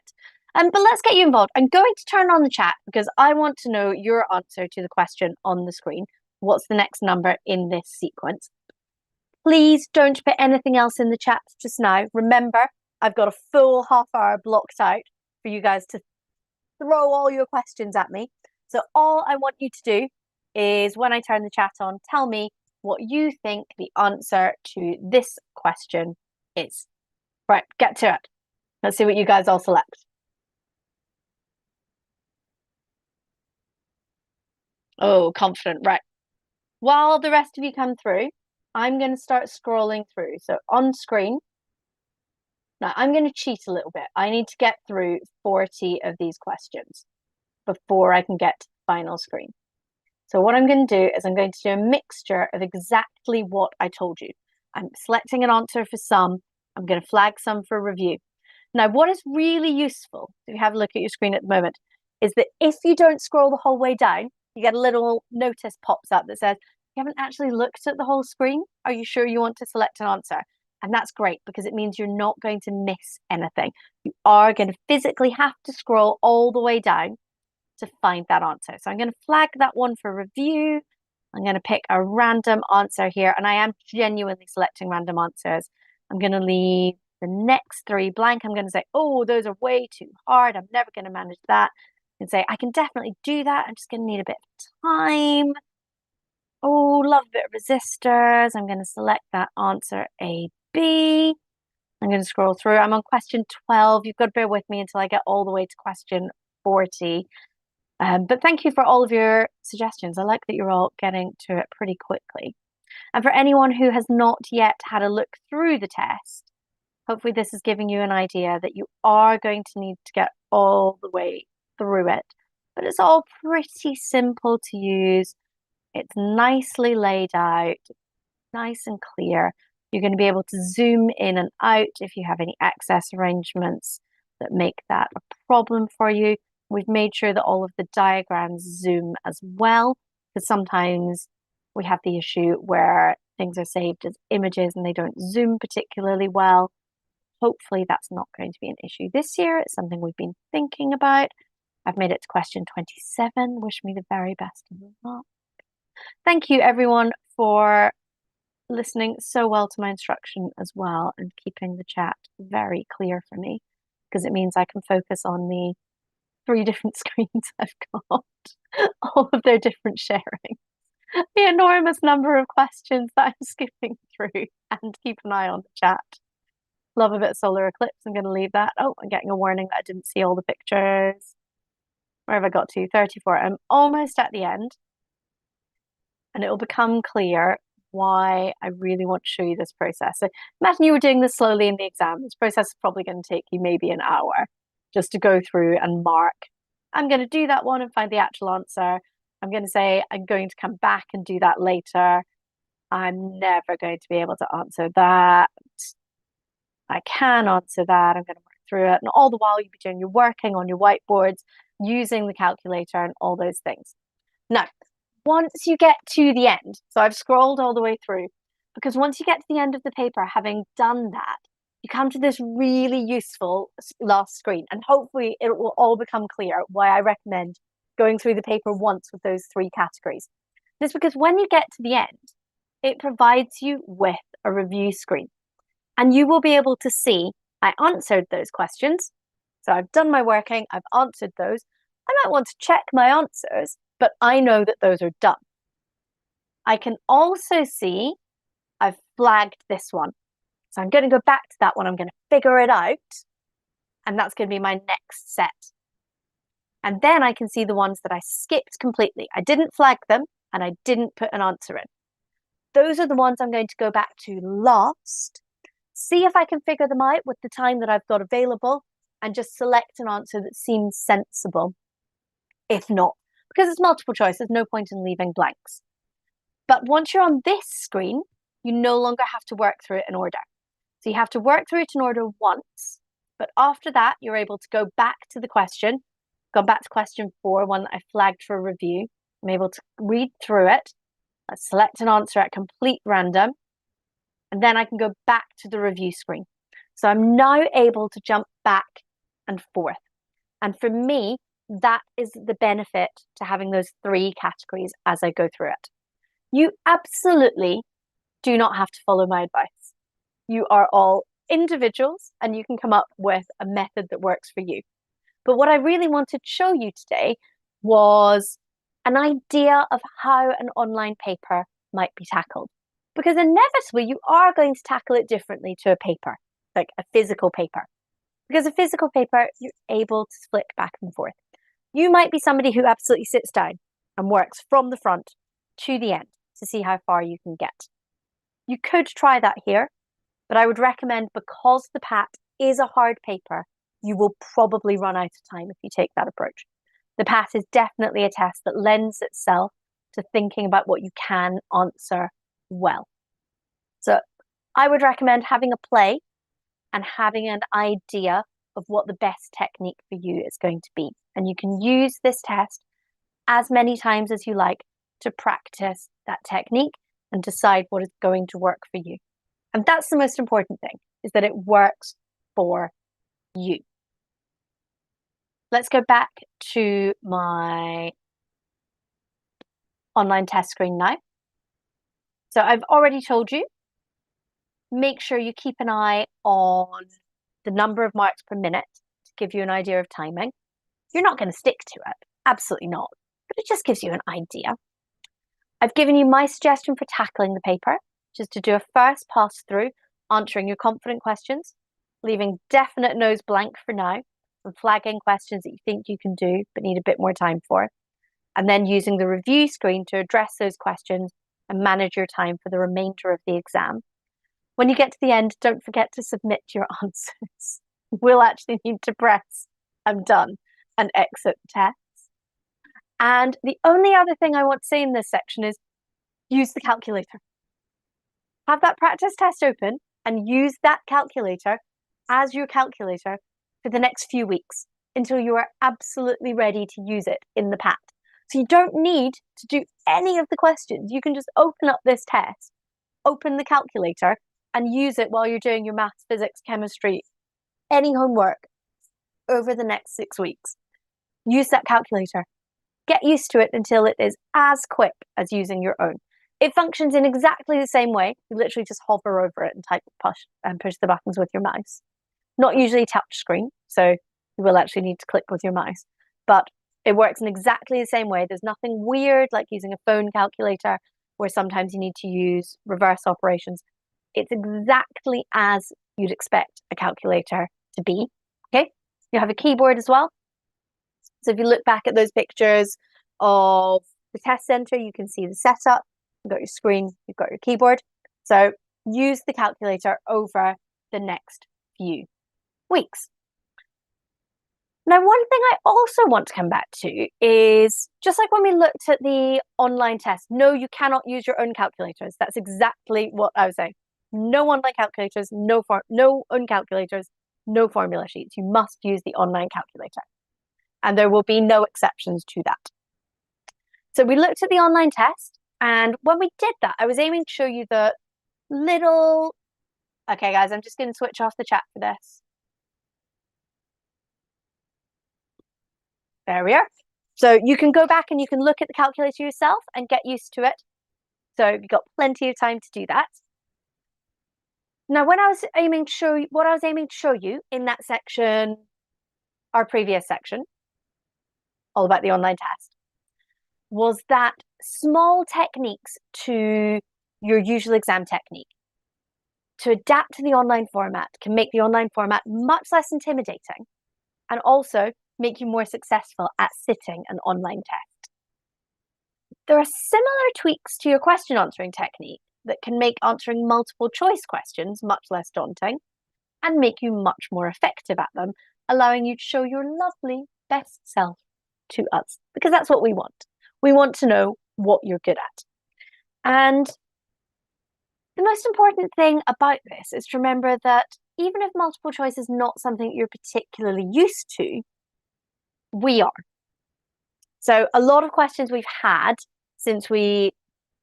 But let's get you involved. I'm going to turn on the chat because I want to know your answer to the question on the screen. What's the next number in this sequence? Please don't put anything else in the chat just now. Remember, I've got a full half hour blocked out for you guys to throw all your questions at me. So all I want you to do is when I turn the chat on, tell me what you think the answer to this question is. Right, get to it. Let's see what you guys all select. Oh, confident, right. While the rest of you come through, I'm going to start scrolling through. So on screen, now I'm going to cheat a little bit. I need to get through 40 of these questions before I can get to the final screen. So what I'm going to do is I'm going to do a mixture of exactly what I told you. I'm selecting an answer for some. I'm going to flag some for review. Now, what is really useful, if you have a look at your screen at the moment, is that if you don't scroll the whole way down, you get a little notice pops up that says, you haven't actually looked at the whole screen. Are you sure you want to select an answer? And that's great because it means you're not going to miss anything. You are going to physically have to scroll all the way down to find that answer. So I'm going to flag that one for review. I'm going to pick a random answer here, and I am genuinely selecting random answers. I'm going to leave the next three blank. I'm going to say, oh, those are way too hard. I'm never going to manage that. And say, I can definitely do that. I'm just going to need a bit of time. Oh, love a bit of resistors. I'm going to select that answer A, B. I'm going to scroll through. I'm on question 12. You've got to bear with me until I get all the way to question 40. But thank you for all of your suggestions. I like that you're all getting to it pretty quickly. And for anyone who has not yet had a look through the test, hopefully this is giving you an idea that you are going to need to get all the way through it. But it's all pretty simple to use. It's nicely laid out, nice and clear. You're going to be able to zoom in and out if you have any access arrangements that make that a problem for you. We've made sure that all of the diagrams zoom as well, because sometimes we have the issue where things are saved as images and they don't zoom particularly well. hopefully that's not going to be an issue this year. It's something we've been thinking about. I've made it to question 27. Wish me the very best of luck. Thank you, everyone, for listening so well to my instruction as well and keeping the chat very clear for me, because it means I can focus on the 3 different screens I've got, all of their different sharing, the enormous number of questions that I'm skipping through, and keep an eye on the chat. Love a bit of solar eclipse. I'm going to leave that. Oh, I'm getting a warning that I didn't see all the pictures. Where have I got to? 34. I'm almost at the end. And it will become clear why I really want to show you this process. So imagine you were doing this slowly in the exam. This process is probably going to take you maybe an hour just to go through and mark. I'm going to do that one and find the actual answer. I'm going to say I'm going to come back and do that later. I'm never going to be able to answer that. I can answer that. I'm going to work through it. And all the while you'll be doing your working on your whiteboards, using the calculator and all those things. Now, once you get to the end, so I've scrolled all the way through, because once you get to the end of the paper, having done that, you come to this really useful last screen, and hopefully it will all become clear why I recommend going through the paper once with those 3 categories. This is because when you get to the end, it provides you with a review screen, and you will be able to see I answered those questions. So I've done my working, I've answered those. I might want to check my answers, but I know that those are done. I can also see I've flagged this one. So I'm going to go back to that one. I'm going to figure it out. And that's going to be my next set. And then I can see the ones that I skipped completely. I didn't flag them and I didn't put an answer in. Those are the ones I'm going to go back to last, see if I can figure them out with the time that I've got available, and just select an answer that seems sensible. If not, because it's multiple choice, there's no point in leaving blanks. But once you're on this screen, you no longer have to work through it in order. So you have to work through it in order once, but after that, you're able to go back to the question, go back to question 4, one that I flagged for review. I'm able to read through it, select an answer at complete random, and then I can go back to the review screen. So I'm now able to jump back and forth. And for me, that is the benefit to having those 3 categories as I go through it. You absolutely do not have to follow my advice. You are all individuals and you can come up with a method that works for you. But what I really wanted to show you today was an idea of how an online paper might be tackled. Because inevitably you are going to tackle it differently to a paper, like a physical paper. Because a physical paper, you're able to flick back and forth. You might be somebody who absolutely sits down and works from the front to the end to see how far you can get. You could try that here, but I would recommend, because the PAT is a hard paper, you will probably run out of time if you take that approach. The PAT is definitely a test that lends itself to thinking about what you can answer well. So I would recommend having a play and having an idea of what the best technique for you is going to be. And you can use this test as many times as you like to practice that technique and decide what is going to work for you. And that's the most important thing, is that it works for you. Let's go back to my online test screen now. So I've already told you, make sure you keep an eye on the number of marks per minute to give you an idea of timing. You're not going to stick to it, absolutely not, but it just gives you an idea. I've given you my suggestion for tackling the paper, which is to do a first pass through, answering your confident questions, leaving definite no's blank for now, and flagging questions that you think you can do but need a bit more time for, and then using the review screen to address those questions and manage your time for the remainder of the exam. When you get to the end, don't forget to submit your answers. We'll actually need to press I'm done and exit the test. And the only other thing I want to say in this section is use the calculator. Have that practice test open and use that calculator as your calculator for the next few weeks until you are absolutely ready to use it in the PAT. So you don't need to do any of the questions. You can just open up this test, open the calculator, and use it while you're doing your maths, physics, chemistry, any homework over the next 6 weeks. Use that calculator. Get used to it until it is as quick as using your own. It functions in exactly the same way. You literally just hover over it and push the buttons with your mouse. Not usually touch screen, so you will actually need to click with your mouse. But it works in exactly the same way. There's nothing weird like using a phone calculator where sometimes you need to use reverse operations. It's exactly as you'd expect a calculator to be. Okay, you have a keyboard as well. So if you look back at those pictures of the test center, you can see the setup. You've got your screen, you've got your keyboard. So use the calculator over the next few weeks. Now, one thing I also want to come back to is, just like when we looked at the online test, no, you cannot use your own calculators. That's exactly what I was saying. No online calculators, no own calculators, no formula sheets. You must use the online calculator. And there will be no exceptions to that. So we looked at the online test, and when we did that, I was aiming to show you the little... Okay, guys, I'm just going to switch off the chat for this. There we are. So you can go back and you can look at the calculator yourself and get used to it. So you've got plenty of time to do that. Now, what I was aiming to show you in that section, our previous section, all about the online test, was that small techniques to your usual exam technique to adapt to the online format can make the online format much less intimidating and also make you more successful at sitting an online test. There are similar tweaks to your question answering technique that can make answering multiple choice questions much less daunting and make you much more effective at them, allowing you to show your lovely best self to us, because that's what we want. We want to know what you're good at. And the most important thing about this is to remember that even if multiple choice is not something you're particularly used to, we are. So a lot of questions we've had since we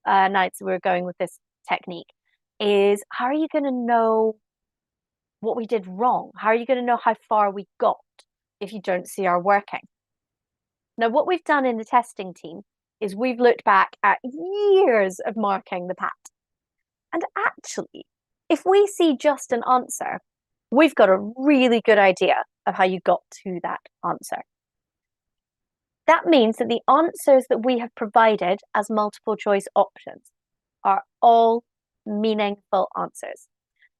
announced we were going with this technique is, how are you going to know what we did wrong? How are you going to know how far we got if you don't see our working? Now, what we've done in the testing team is we've looked back at years of marking the PAT. And actually, if we see just an answer, we've got a really good idea of how you got to that answer. That means that the answers that we have provided as multiple choice options are all meaningful answers.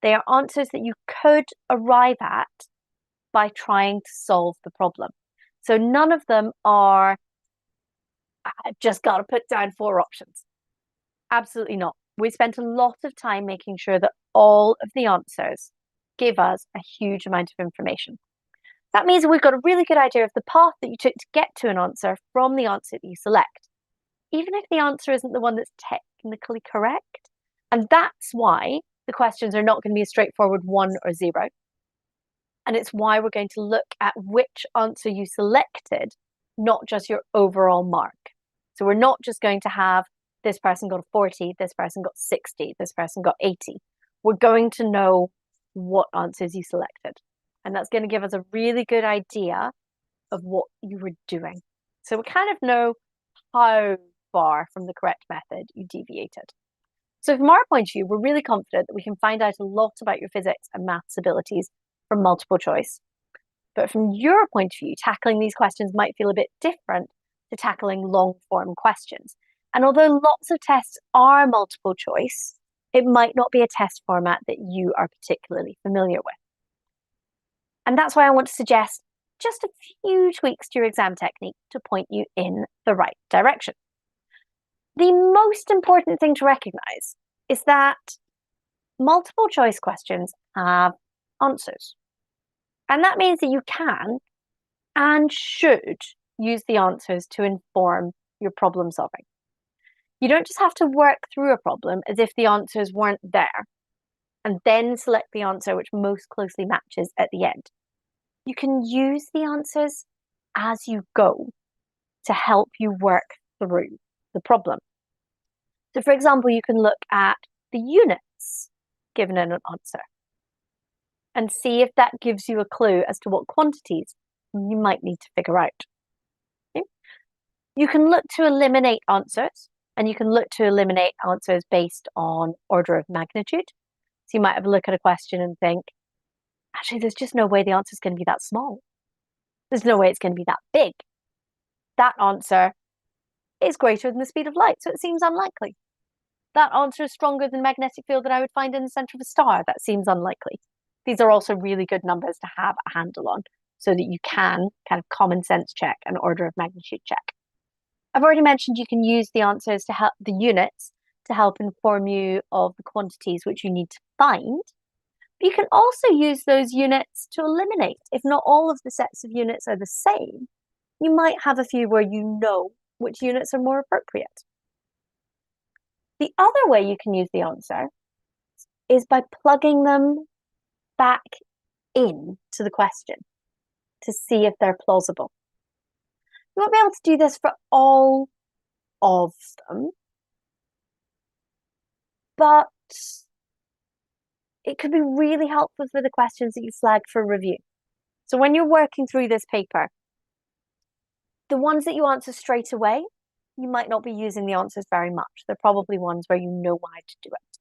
They are answers that you could arrive at by trying to solve the problem. So none of them are, I've just got to put down 4 options. Absolutely not. We spent a lot of time making sure that all of the answers give us a huge amount of information. That means we've got a really good idea of the path that you took to get to an answer from the answer that you select, even if the answer isn't the one that's technically correct. And that's why the questions are not going to be a straightforward 1 or 0. And it's why we're going to look at which answer you selected, not just your overall mark. So we're not just going to have this person got a 40, this person got 60, this person got 80. We're going to know what answers you selected. And that's going to give us a really good idea of what you were doing. So we kind of know how far from the correct method you deviated. So from our point of view, we're really confident that we can find out a lot about your physics and maths abilities from multiple choice. But from your point of view, tackling these questions might feel a bit different to tackling long form questions. And although lots of tests are multiple choice, it might not be a test format that you are particularly familiar with. And that's why I want to suggest just a few tweaks to your exam technique to point you in the right direction. The most important thing to recognize is that multiple choice questions have answers. And that means that you can and should use the answers to inform your problem solving. You don't just have to work through a problem as if the answers weren't there and then select the answer which most closely matches at the end. You can use the answers as you go to help you work through the problem. So for example, you can look at the units given in an answer and see if that gives you a clue as to what quantities you might need to figure out. Okay? You can look to eliminate answers, and you can look to eliminate answers based on order of magnitude. So you might have a look at a question and think, actually, there's just no way the answer is going to be that small. There's no way it's going to be that big. That answer is greater than the speed of light, so it seems unlikely. That answer is stronger than the magnetic field that I would find in the center of a star. That seems unlikely. These are also really good numbers to have a handle on so that you can kind of common sense check and order of magnitude check. I've already mentioned you can use the answers to help the units to help inform you of the quantities which you need to find. But you can also use those units to eliminate. If not all of the sets of units are the same, you might have a few where you know which units are more appropriate. The other way you can use the answer is by plugging them back into the question to see if they're plausible. You won't be able to do this for all of them, but it could be really helpful for the questions that you flag for review. So when you're working through this paper, the ones that you answer straight away, you might not be using the answers very much. They're probably ones where you know how to do it.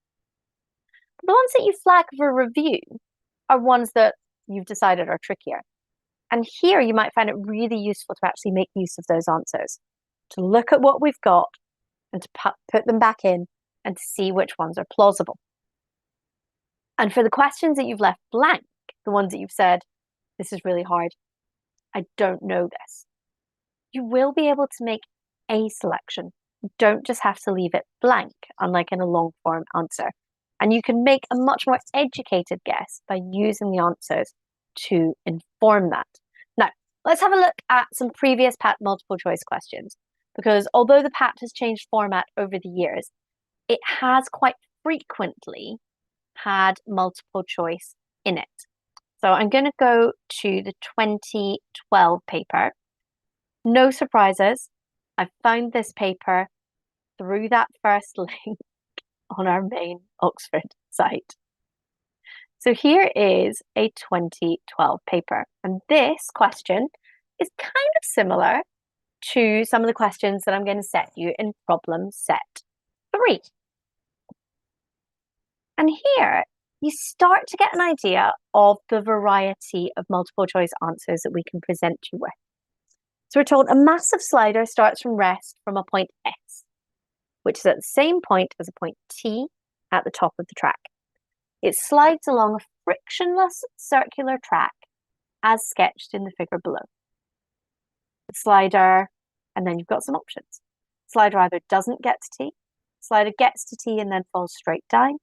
But the ones that you flag for review are ones that you've decided are trickier. And here you might find it really useful to actually make use of those answers, to look at what we've got and to put them back in and to see which ones are plausible. And for the questions that you've left blank, the ones that you've said, this is really hard, I don't know this, you will be able to make a selection. You don't just have to leave it blank, unlike in a long form answer. And you can make a much more educated guess by using the answers to inform that. Now, let's have a look at some previous PAT multiple choice questions, because although the PAT has changed format over the years, it has quite frequently had multiple choice in it. So I'm going to go to the 2012 paper. No surprises. I found this paper through that first link on our main Oxford site. So here is a 2012 paper, and this question is kind of similar to some of the questions that I'm going to set you in problem set 3. And here you start to get an idea of the variety of multiple choice answers that we can present you with. So we're told a massive slider starts from rest from a point S, which is at the same point as a point T at the top of the track. It slides along a frictionless circular track as sketched in the figure below. The slider, and then you've got some options. Slider either doesn't get to T, slider gets to T and then falls straight down.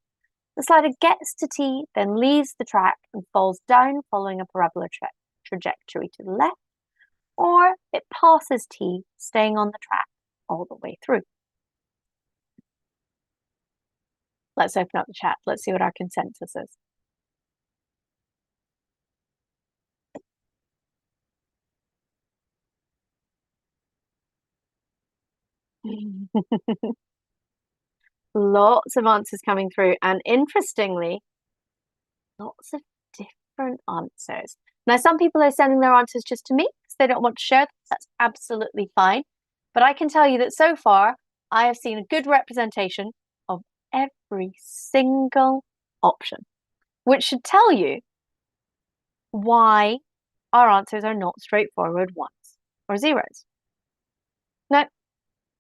The slider gets to T, then leaves the track and falls down following a parabola trajectory to the left, or it passes T, staying on the track all the way through. Let's open up the chat. Let's see what our consensus is. Lots of answers coming through, and interestingly, lots of different answers. Now, some people are sending their answers just to me because they don't want to share them. That's absolutely fine. But I can tell you that so far, I have seen a good representation of every single option, which should tell you why our answers are not straightforward ones or zeros. Now,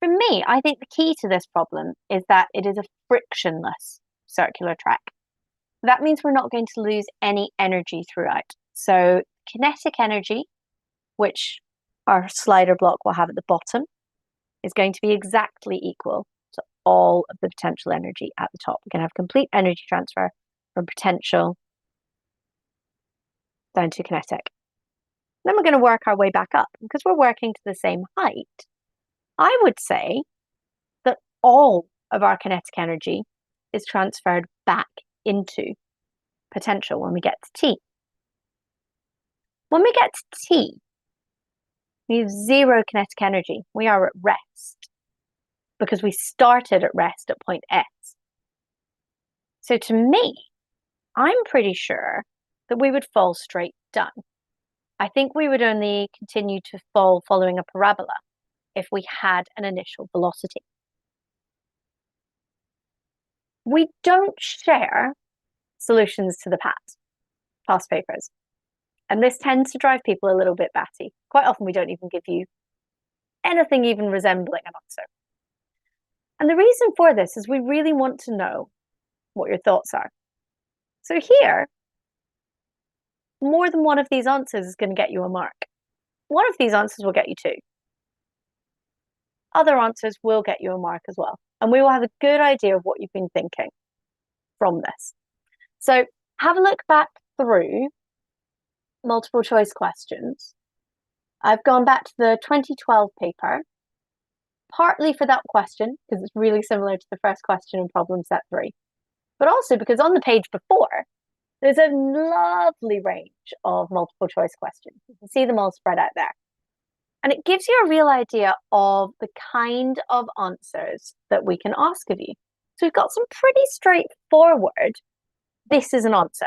for me, I think the key to this problem is that it is a frictionless circular track. That means we're not going to lose any energy throughout. So kinetic energy, which our slider block will have at the bottom, is going to be exactly equal to all of the potential energy at the top. We can have complete energy transfer from potential down to kinetic. Then we're going to work our way back up. Because we're working to the same height, I would say that all of our kinetic energy is transferred back into potential when we get to T. When we get to T, we have 0 kinetic energy. We are at rest because we started at rest at point S. So to me, I'm pretty sure that we would fall straight down. I think we would only continue to fall following a parabola if we had an initial velocity. We don't share solutions to the past papers. And this tends to drive people a little bit batty. Quite often we don't even give you anything even resembling an answer. And the reason for this is we really want to know what your thoughts are. So here, more than one of these answers is going to get you a mark. One of these answers will get you 2. Other answers will get you a mark as well. And we will have a good idea of what you've been thinking from this. So have a look back through multiple choice questions. I've gone back to the 2012 paper, partly for that question, because it's really similar to the first question in problem set 3, but also because on the page before, there's a lovely range of multiple choice questions. You can see them all spread out there. And it gives you a real idea of the kind of answers that we can ask of you. So we've got some pretty straightforward, this is an answer.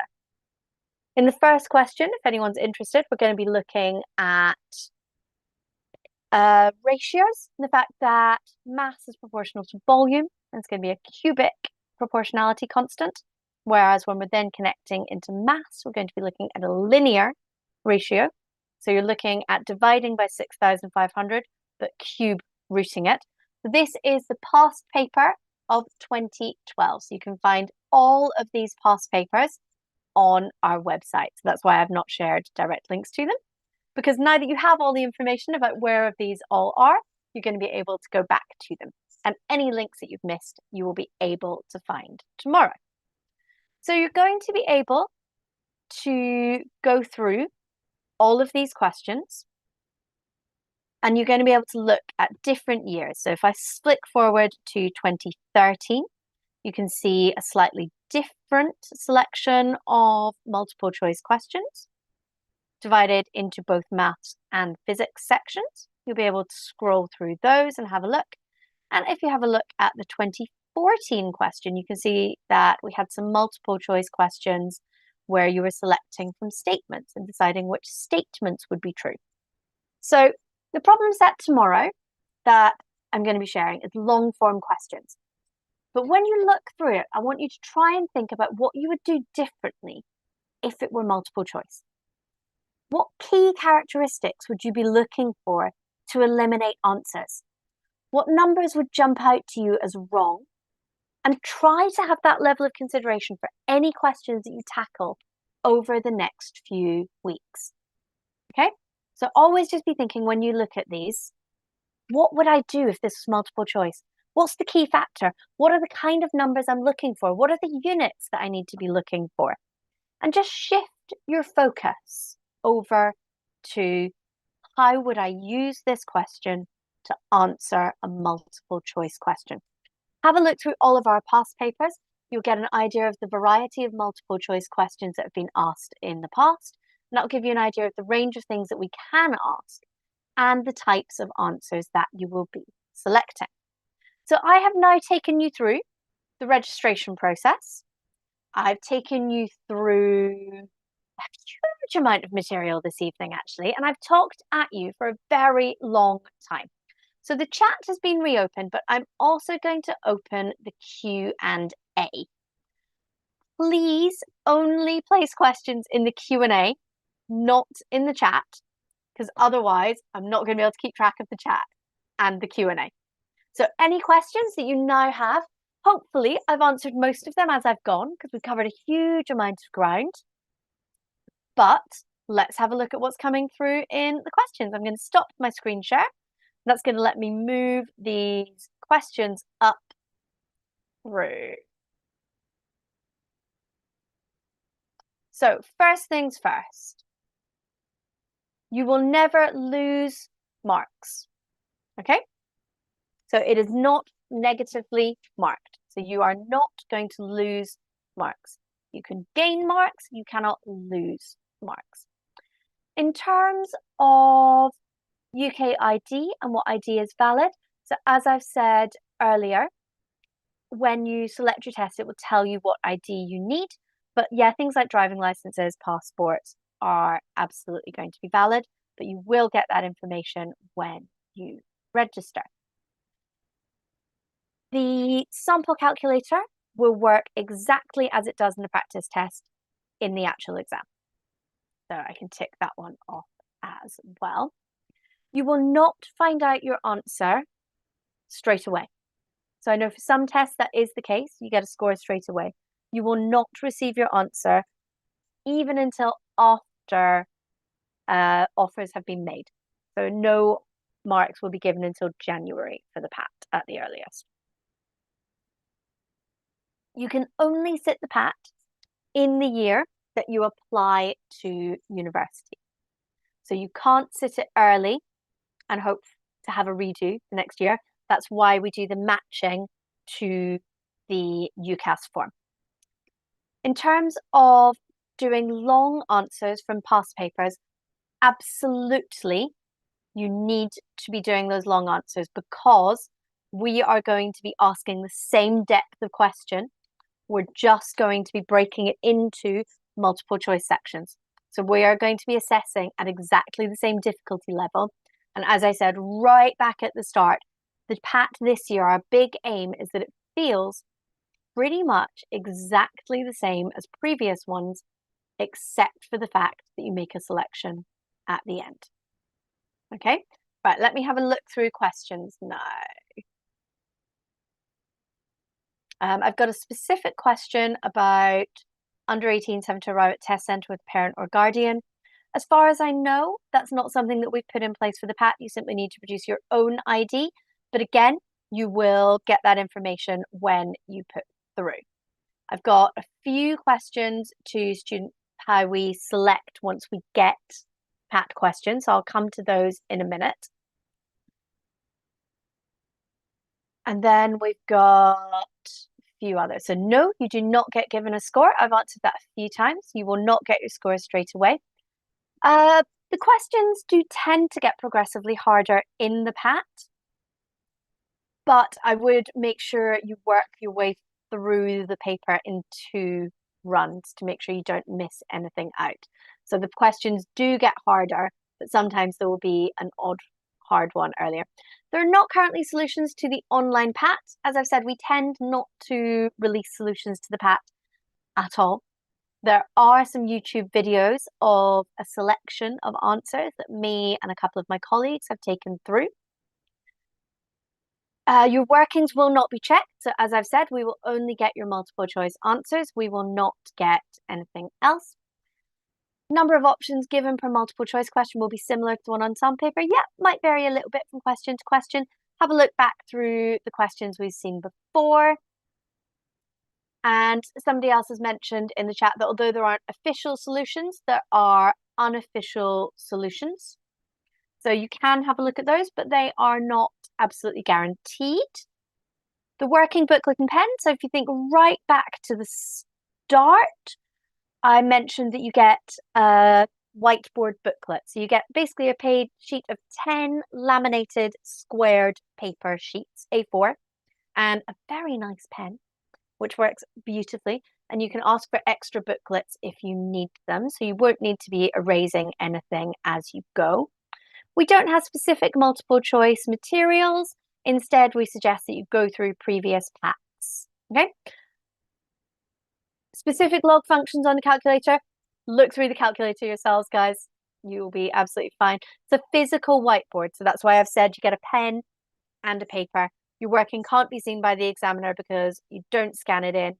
In the first question, if anyone's interested, we're going to be looking at ratios, the fact that mass is proportional to volume, and it's going to be a cubic proportionality constant. Whereas when we're then connecting into mass, we're going to be looking at a linear ratio. So you're looking at dividing by 6,500, but cube rooting it. So this is the past paper of 2012. So you can find all of these past papers on our website. So that's why I've not shared direct links to them, because now that you have all the information about where these all are, you're going to be able to go back to them. And any links that you've missed, you will be able to find tomorrow. So you're going to be able to go through all of these questions, and you're going to be able to look at different years. So if I flick forward to 2013, you can see a slightly different selection of multiple choice questions divided into both maths and physics sections. You'll be able to scroll through those and have a look. And if you have a look at the 2014 question, you can see that we had some multiple choice questions where you were selecting from statements and deciding which statements would be true. So the problem set tomorrow that I'm going to be sharing is long form questions. But when you look through it, I want you to try and think about what you would do differently if it were multiple choice. What key characteristics would you be looking for to eliminate answers? What numbers would jump out to you as wrong? And try to have that level of consideration for any questions that you tackle over the next few weeks. Okay? So always just be thinking when you look at these, what would I do if this was multiple choice? What's the key factor? What are the kind of numbers I'm looking for? What are the units that I need to be looking for? And just shift your focus over to how would I use this question to answer a multiple choice question? Have a look through all of our past papers. You'll get an idea of the variety of multiple choice questions that have been asked in the past. And that'll give you an idea of the range of things that we can ask and the types of answers that you will be selecting. So I have now taken you through the registration process. I've taken you through a huge amount of material this evening, actually, and I've talked at you for a very long time. So the chat has been reopened, but I'm also going to open the Q&A. Please only place questions in the Q&A, not in the chat, because otherwise I'm not going to be able to keep track of the chat and the Q&A. So any questions that you now have, hopefully I've answered most of them as I've gone, because we've covered a huge amount of ground. But let's have a look at what's coming through in the questions. I'm going to stop my screen share. That's going to let me move these questions up through. So first things first, you will never lose marks, okay? So it is not negatively marked. So you are not going to lose marks. You can gain marks, you cannot lose marks. In terms of UK ID and what ID is valid, so as I've said earlier, when you select your test, it will tell you what ID you need. But yeah, things like driving licenses, passports are absolutely going to be valid, but you will get that information when you register. The sample calculator will work exactly as it does in the practice test in the actual exam. So I can tick that one off as well. You will not find out your answer straight away. So I know for some tests that is the case, you get a score straight away. You will not receive your answer even until after offers have been made. So no marks will be given until January for the PAT at the earliest. You can only sit the PAT in the year that you apply to university. So you can't sit it early and hope to have a redo the next year. That's why we do the matching to the UCAS form. In terms of doing long answers from past papers, absolutely you need to be doing those long answers because we are going to be asking the same depth of question. We're just going to be breaking it into multiple choice sections. So we are going to be assessing at exactly the same difficulty level. And as I said right back at the start, the PAT this year, our big aim is that it feels pretty much exactly the same as previous ones, except for the fact that you make a selection at the end. Okay, right, let me have a look through questions now. I've got a specific question about under 18s having to arrive at test centre with parent or guardian. As far as I know, that's not something that we've put in place for the PAT. You simply need to produce your own ID. But again, you will get that information when you put through. I've got a few questions to student how we select once we get PAT questions. So I'll come to those in a minute. And then we've got a few others. So no, you do not get given a score. I've answered that a few times. You will not get your score straight away. The questions do tend to get progressively harder in the PAT, but I would make sure you work your way through the paper in 2 runs to make sure you don't miss anything out. So the questions do get harder, but sometimes there will be an odd hard one earlier. There are not currently solutions to the online PAT. As I've said, we tend not to release solutions to the PAT at all. There are some YouTube videos of a selection of answers that me and a couple of my colleagues have taken through. Your workings will not be checked. So as I've said, we will only get your multiple choice answers. We will not get anything else. Number of options given per multiple choice question will be similar to the one on some paper. Yeah, might vary a little bit from question to question. Have a look back through the questions we've seen before. And somebody else has mentioned in the chat that although there aren't official solutions, there are unofficial solutions. So you can have a look at those, but they are not absolutely guaranteed. The working booklet and pen. So if you think right back to the start, I mentioned that you get a whiteboard booklet. So you get basically a page sheet of 10 laminated squared paper sheets, A4, and a very nice pen, which works beautifully. And you can ask for extra booklets if you need them. So you won't need to be erasing anything as you go. We don't have specific multiple choice materials. Instead, we suggest that you go through previous PATs. Okay. Specific log functions on the calculator. Look through the calculator yourselves, guys. You will be absolutely fine. It's a physical whiteboard. So that's why I've said you get a pen and a paper. Your working can't be seen by the examiner because you don't scan it in.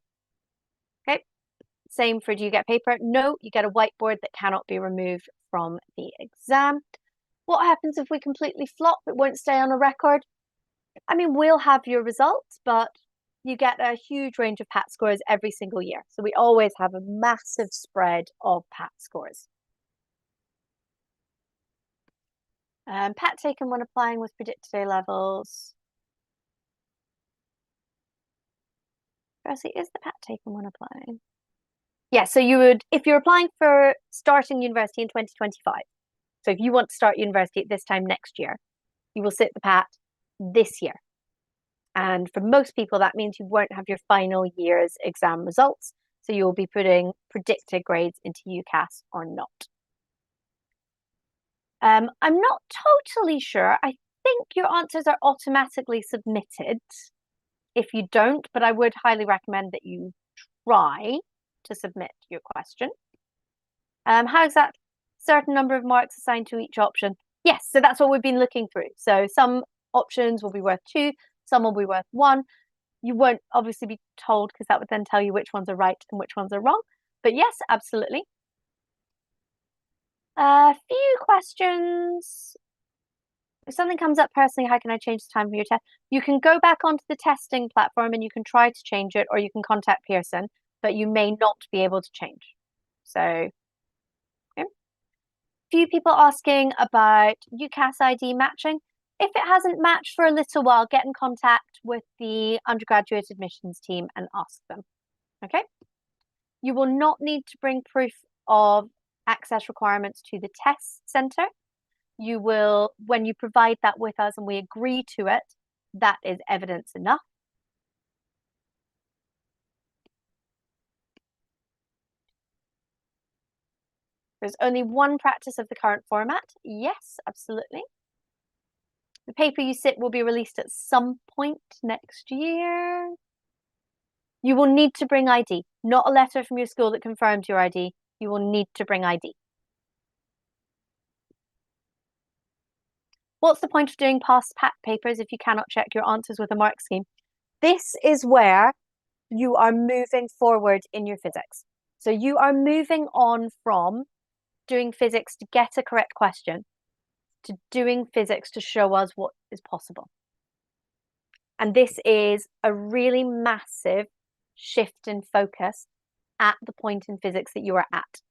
Okay. Same for do you get paper? No, you get a whiteboard that cannot be removed from the exam. What happens if we completely flop? It won't stay on a record. I mean, we'll have your results, but you get a huge range of PAT scores every single year. So we always have a massive spread of PAT scores. PAT taken when applying with predicted A levels. Firstly, is the PAT taken when applying? Yeah, so you would, if you're applying for starting university in 2025, so if you want to start university at this time next year, you will sit the PAT this year. And for most people, that means you won't have your final year's exam results. So you'll be putting predicted grades into UCAS or not. I'm not totally sure. I think your answers are automatically submitted if you don't, but I would highly recommend that you try to submit your question. How is that certain number of marks assigned to each option? Yes, so that's what we've been looking through. So some options will be worth 2, some will be worth 1. You won't obviously be told because that would then tell you which ones are right and which ones are wrong. But yes, absolutely. A few questions. If something comes up personally, how can I change the time for your test? You can go back onto the testing platform and you can try to change it, or you can contact Pearson, but you may not be able to change. So, okay. Few people asking about UCAS ID matching. If it hasn't matched for a little while, get in contact with the undergraduate admissions team and ask them. Okay. You will not need to bring proof of access requirements to the test centre. You will, when you provide that with us and we agree to it, that is evidence enough. There's only one practice of the current format. Yes, absolutely. The paper you sit will be released at some point next year. You will need to bring ID, not a letter from your school that confirms your ID. You will need to bring ID. What's the point of doing past PAT papers if you cannot check your answers with a mark scheme? This is where you are moving forward in your physics. So you are moving on from doing physics to get a correct question to doing physics to show us what is possible. And this is a really massive shift in focus at the point in physics that you are at.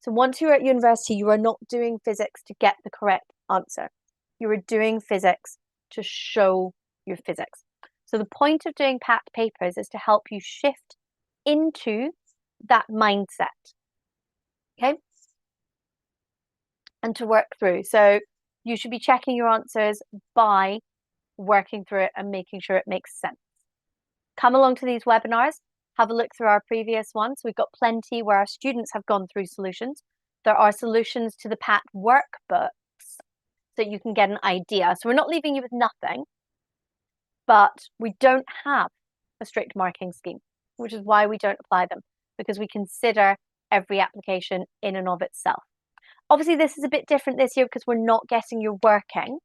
So once you're at university, you are not doing physics to get the correct answer. You are doing physics to show your physics. So the point of doing PAT papers is to help you shift into that mindset. Okay? And to work through. So you should be checking your answers by working through it and making sure it makes sense. Come along to these webinars, have a look through our previous ones. We've got plenty where our students have gone through solutions. There are solutions to the PAT workbooks so you can get an idea. So we're not leaving you with nothing, but we don't have a strict marking scheme, which is why we don't apply them, because we consider every application in and of itself. Obviously, this is a bit different this year because we're not getting your working,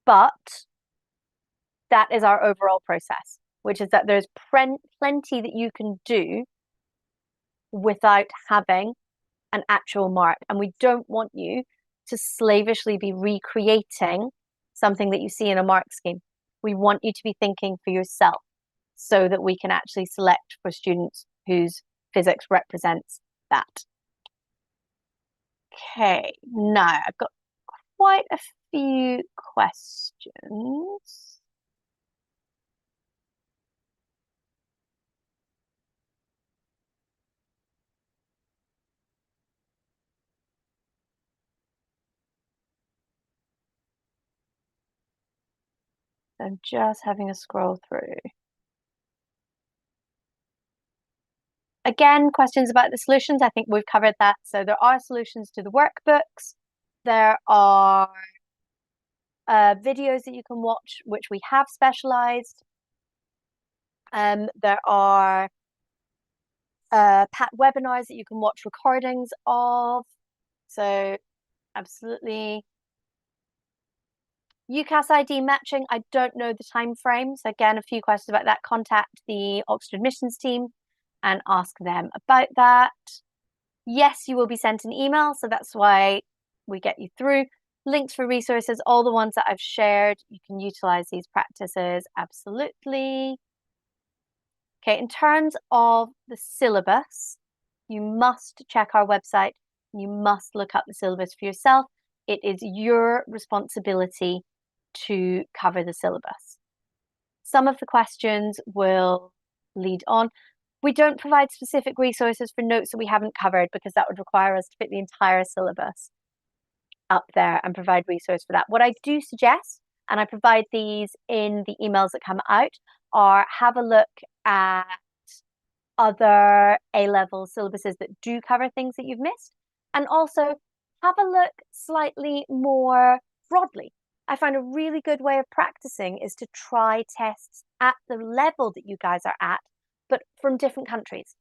but that is our overall process, which is that there's plenty that you can do without having an actual mark. And we don't want you to slavishly be recreating something that you see in a mark scheme. We want you to be thinking for yourself so that we can actually select for students whose physics represents that. Okay, now I've got quite a few questions. I'm just having a scroll through. Again, questions about the solutions. I think we've covered that. So there are solutions to the workbooks. There are videos that you can watch, which we have specialized. There are PAT webinars that you can watch recordings of. So absolutely. UCAS ID matching, I don't know the time frame. So again, a few questions about that. Contact the Oxford admissions team and ask them about that. Yes, you will be sent an email, so that's why we get you through. Links for resources, all the ones that I've shared, you can utilize these practices, absolutely. Okay, in terms of the syllabus, you must check our website. You must look up the syllabus for yourself. It is your responsibility to cover the syllabus. Some of the questions will lead on. We don't provide specific resources for notes that we haven't covered because that would require us to put the entire syllabus up there and provide resource for that. What I do suggest, and I provide these in the emails that come out, are have a look at other A-level syllabuses that do cover things that you've missed, and also have a look slightly more broadly. I find a really good way of practicing is to try tests at the level that you guys are at, but from different countries.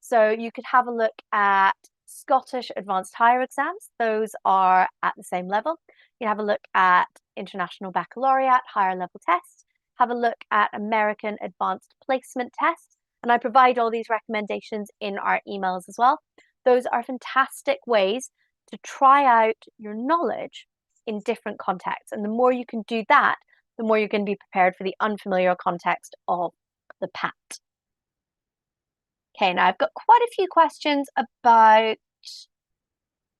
So you could have a look at Scottish advanced higher exams. Those are at the same level. You have a look at international baccalaureate, higher level tests. Have a look at American advanced placement tests. And I provide all these recommendations in our emails as well. Those are fantastic ways to try out your knowledge in different contexts. And the more you can do that, the more you're going to be prepared for the unfamiliar context of the PAT. Okay, now I've got quite a few questions about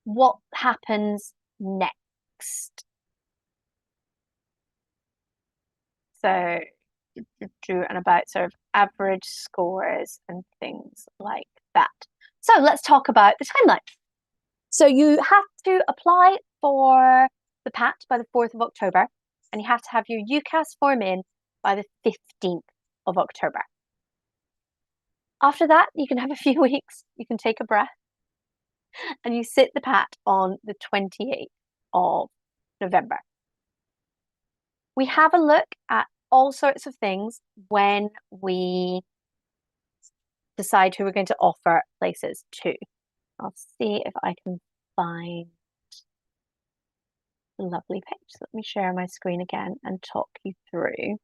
what happens next. So, and about sort of average scores and things like that. So let's talk about the timeline. So you have to apply for the PAT by the 4th of October, and you have to have your UCAS form in by the 15th of October. After that, you can have a few weeks, you can take a breath, and you sit the PAT on the 28th of November. We have a look at all sorts of things when we decide who we're going to offer places to. I'll see if I can find the lovely page. So let me share my screen again and talk you through a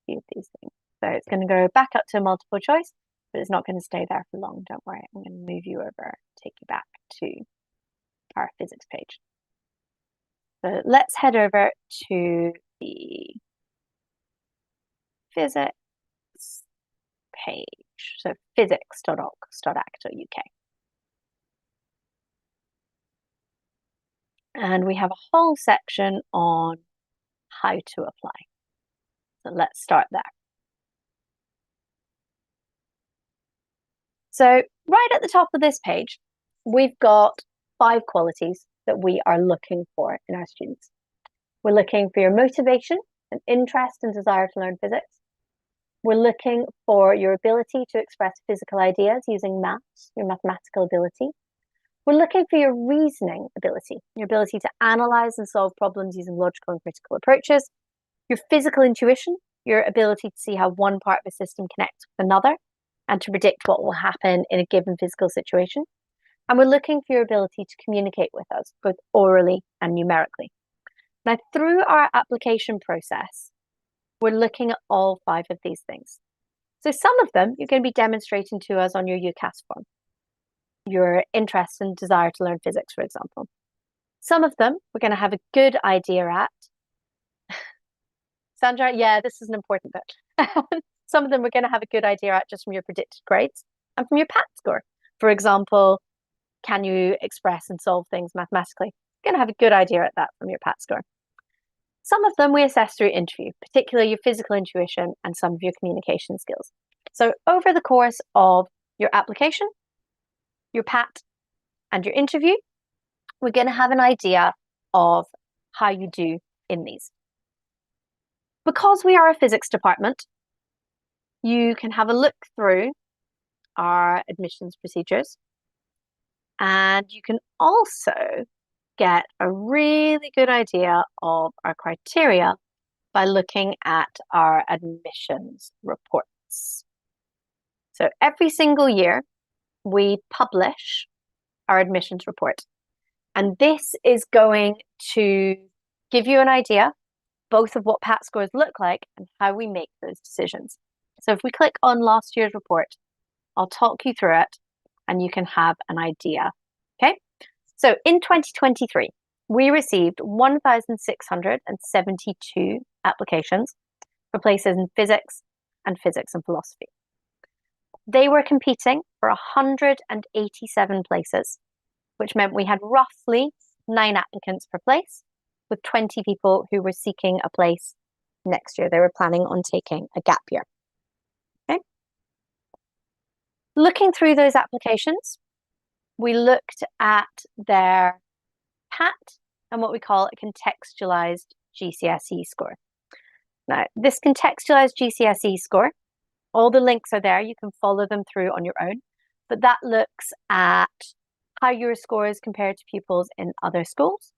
few of these things. So it's going to go back up to multiple choice, but it's not going to stay there for long. Don't worry. I'm going to move you over, take you back to our physics page. So let's head over to the physics page. So physics.ox.ac.uk. And we have a whole section on how to apply. So let's start there. So right at the top of this page, we've got 5 qualities that we are looking for in our students. We're looking for your motivation and interest and desire to learn physics. We're looking for your ability to express physical ideas using maths, your mathematical ability. We're looking for your reasoning ability, your ability to analyze and solve problems using logical and critical approaches. Your physical intuition, your ability to see how one part of a system connects with another and to predict what will happen in a given physical situation. And we're looking for your ability to communicate with us, both orally and numerically. Now, through our application process, we're looking at all 5 of these things. So some of them you're going to be demonstrating to us on your UCAS form. Your interest and desire to learn physics, for example. Some of them we're going to have a good idea at. Sandra, yeah, this is an important bit. Some of them we're going to have a good idea at just from your predicted grades and from your PAT score. For example, can you express and solve things mathematically? You're going to have a good idea at that from your PAT score. Some of them we assess through interview, particularly your physical intuition and some of your communication skills. So over the course of your application, your PAT, and your interview, we're going to have an idea of how you do in these. Because we are a physics department, you can have a look through our admissions procedures, and you can also get a really good idea of our criteria by looking at our admissions reports. So every single year, we publish our admissions report. And this is going to give you an idea both of what PAT scores look like and how we make those decisions. So if we click on last year's report, I'll talk you through it and you can have an idea. Okay, so in 2023, we received 1,672 applications for places in physics and philosophy. They were competing for 187 places, which meant we had roughly 9 applicants per place, with 20 people who were seeking a place next year. They were planning on taking a gap year. Okay. Looking through those applications, we looked at their PAT and what we call a contextualized GCSE score. Now, this contextualized GCSE score All the links are there. You can follow them through on your own. But that looks at how your scores compare to pupils in other schools.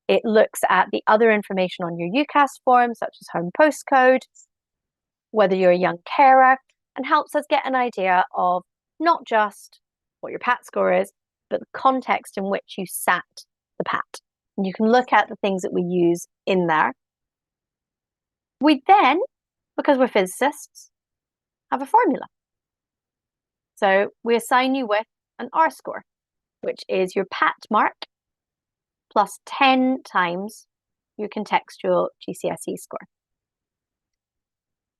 It looks at the other information on your UCAS form, such as home postcode, whether you're a young carer, and helps us get an idea of not just what your PAT score is, but the context in which you sat the PAT. And you can look at the things that we use in there. We then, because we're physicists, have a formula. So we assign you with an R score, which is your PAT mark plus 10 times your contextual GCSE score.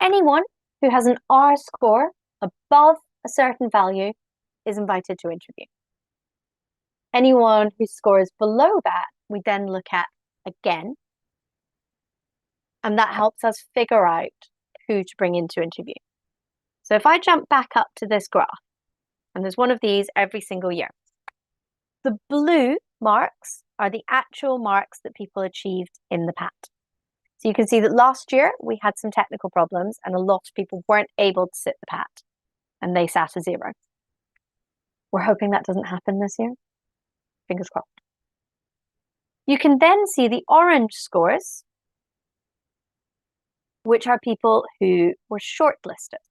Anyone who has an R score above a certain value is invited to interview. Anyone whose score is below that, we then look at again, and that helps us figure out who to bring into interview. So if I jump back up to this graph, and there's one of these every single year, the blue marks are the actual marks that people achieved in the PAT. So you can see that last year we had some technical problems and a lot of people weren't able to sit the PAT and they sat a 0. We're hoping that doesn't happen this year. Fingers crossed. You can then see the orange scores, which are people who were shortlisted.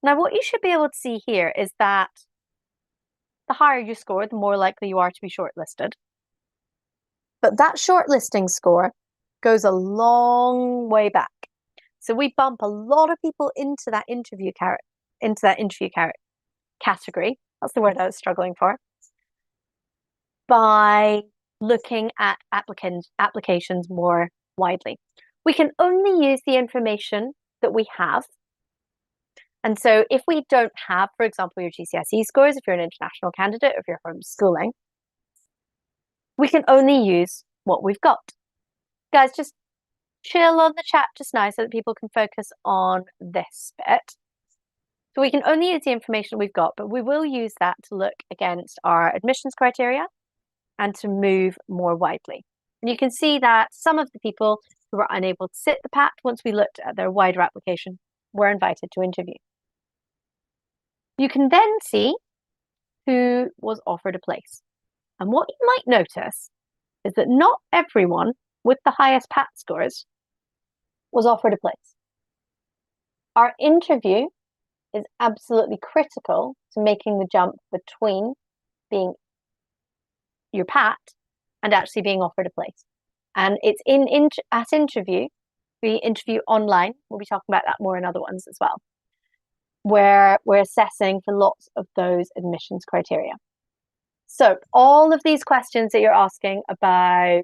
Now, what you should be able to see here is that the higher you score, the more likely you are to be shortlisted. But that shortlisting score goes a long way back. So we bump a lot of people into that interview category. That's the word I was struggling for. By looking at applications more widely. We can only use the information that we have. And so if we don't have, for example, your GCSE scores, if you're an international candidate, if you're homeschooling, we can only use what we've got. Guys, just chill on the chat just now so that people can focus on this bit. So we can only use the information we've got, but we will use that to look against our admissions criteria and to move more widely. And you can see that some of the people who were unable to sit the PAT, once we looked at their wider application, were invited to interview. You can then see who was offered a place. And what you might notice is that not everyone with the highest PAT scores was offered a place. Our interview is absolutely critical to making the jump between being your PAT and actually being offered a place. And it's at interview, we interview online. We'll be talking about that more in other ones as well, where we're assessing for lots of those admissions criteria. So all of these questions that you're asking about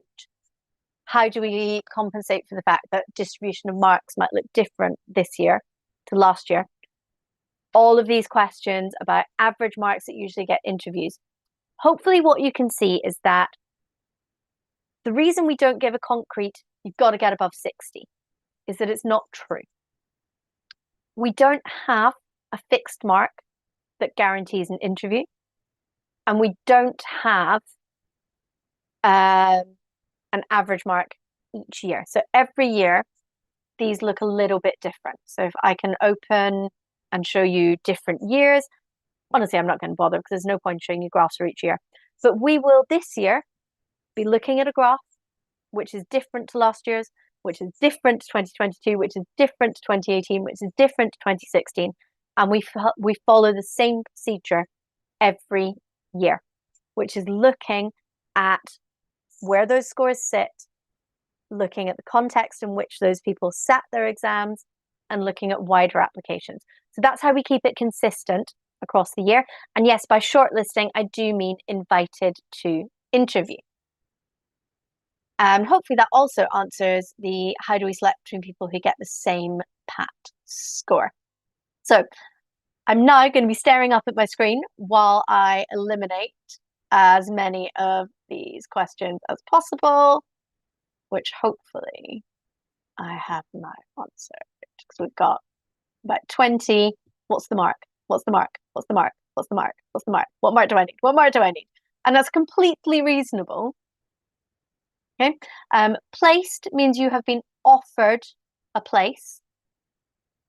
how do we compensate for the fact that distribution of marks might look different this year to last year, all of these questions about average marks that usually get interviews, hopefully what you can see is that the reason we don't give a concrete, you've got to get above 60, is that it's not true. We don't have a fixed mark that guarantees an interview, and we don't have an average mark each year. So every year, these look a little bit different. So if I can open and show you different years, honestly, I'm not going to bother because there's no point showing you graphs for each year. But we will this year be looking at a graph which is different to last year's, which is different to 2022, which is different to 2018, which is different to 2016. And we follow the same procedure every year, which is looking at where those scores sit, looking at the context in which those people sat their exams, and looking at wider applications. So that's how we keep it consistent across the year. And yes, by shortlisting, I do mean invited to interview. Hopefully that also answers the how do we select between people who get the same PAT score. So I'm now going to be staring up at my screen while I eliminate as many of these questions as possible, which hopefully I have now answered, because we've got about 20. What's the mark? What's the mark? What's the mark? What's the mark? What's the mark? What mark do I need? What mark do I need? And that's completely reasonable. Okay. Placed means you have been offered a place,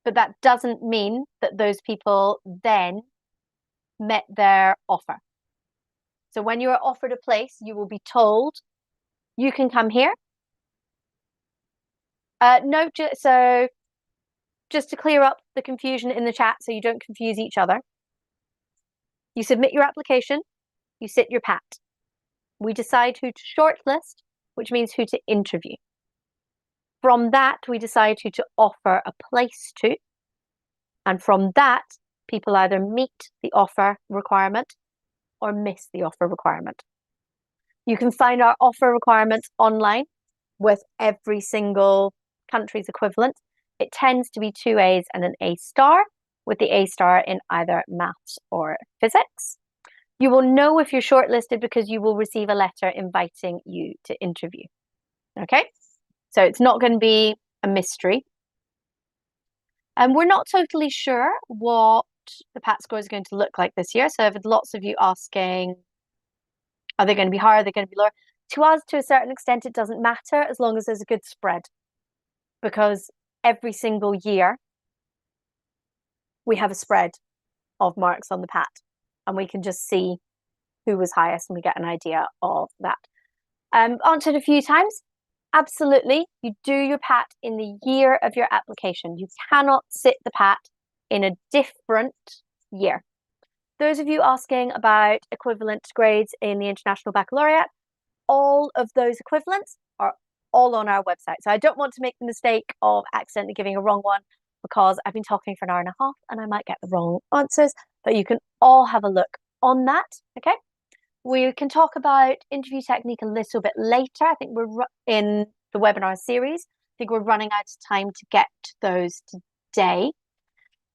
but that doesn't mean that those people then met their offer. So when you are offered a place, you will be told, you can come here. No, so just to clear up the confusion in the chat so you don't confuse each other. You submit your application, you sit your pat. We decide who to shortlist, which means who to interview. From that, we decide who to offer a place to. And from that, people either meet the offer requirement or miss the offer requirement. You can find our offer requirements online with every single country's equivalent. It tends to be 2 A's and an A star, with the A star in either maths or physics. You will know if you're shortlisted because you will receive a letter inviting you to interview. Okay, so it's not going to be a mystery. And we're not totally sure what the PAT score is going to look like this year. So I've had lots of you asking, are they going to be higher? Are they going to be lower? To us, to a certain extent, it doesn't matter as long as there's a good spread. Because every single year, we have a spread of marks on the PAT. And we can just see who was highest and we get an idea of that. Answered a few times. Absolutely, you do your PAT in the year of your application. You cannot sit the PAT in a different year. Those of you asking about equivalent grades in the International Baccalaureate, all of those equivalents are all on our website. So I don't want to make the mistake of accidentally giving a wrong one because I've been talking for an hour and a half and I might get the wrong answers, but you can all have a look on that, okay? We can talk about interview technique a little bit later. I think we're in the webinar series. I think we're running out of time to get to those today.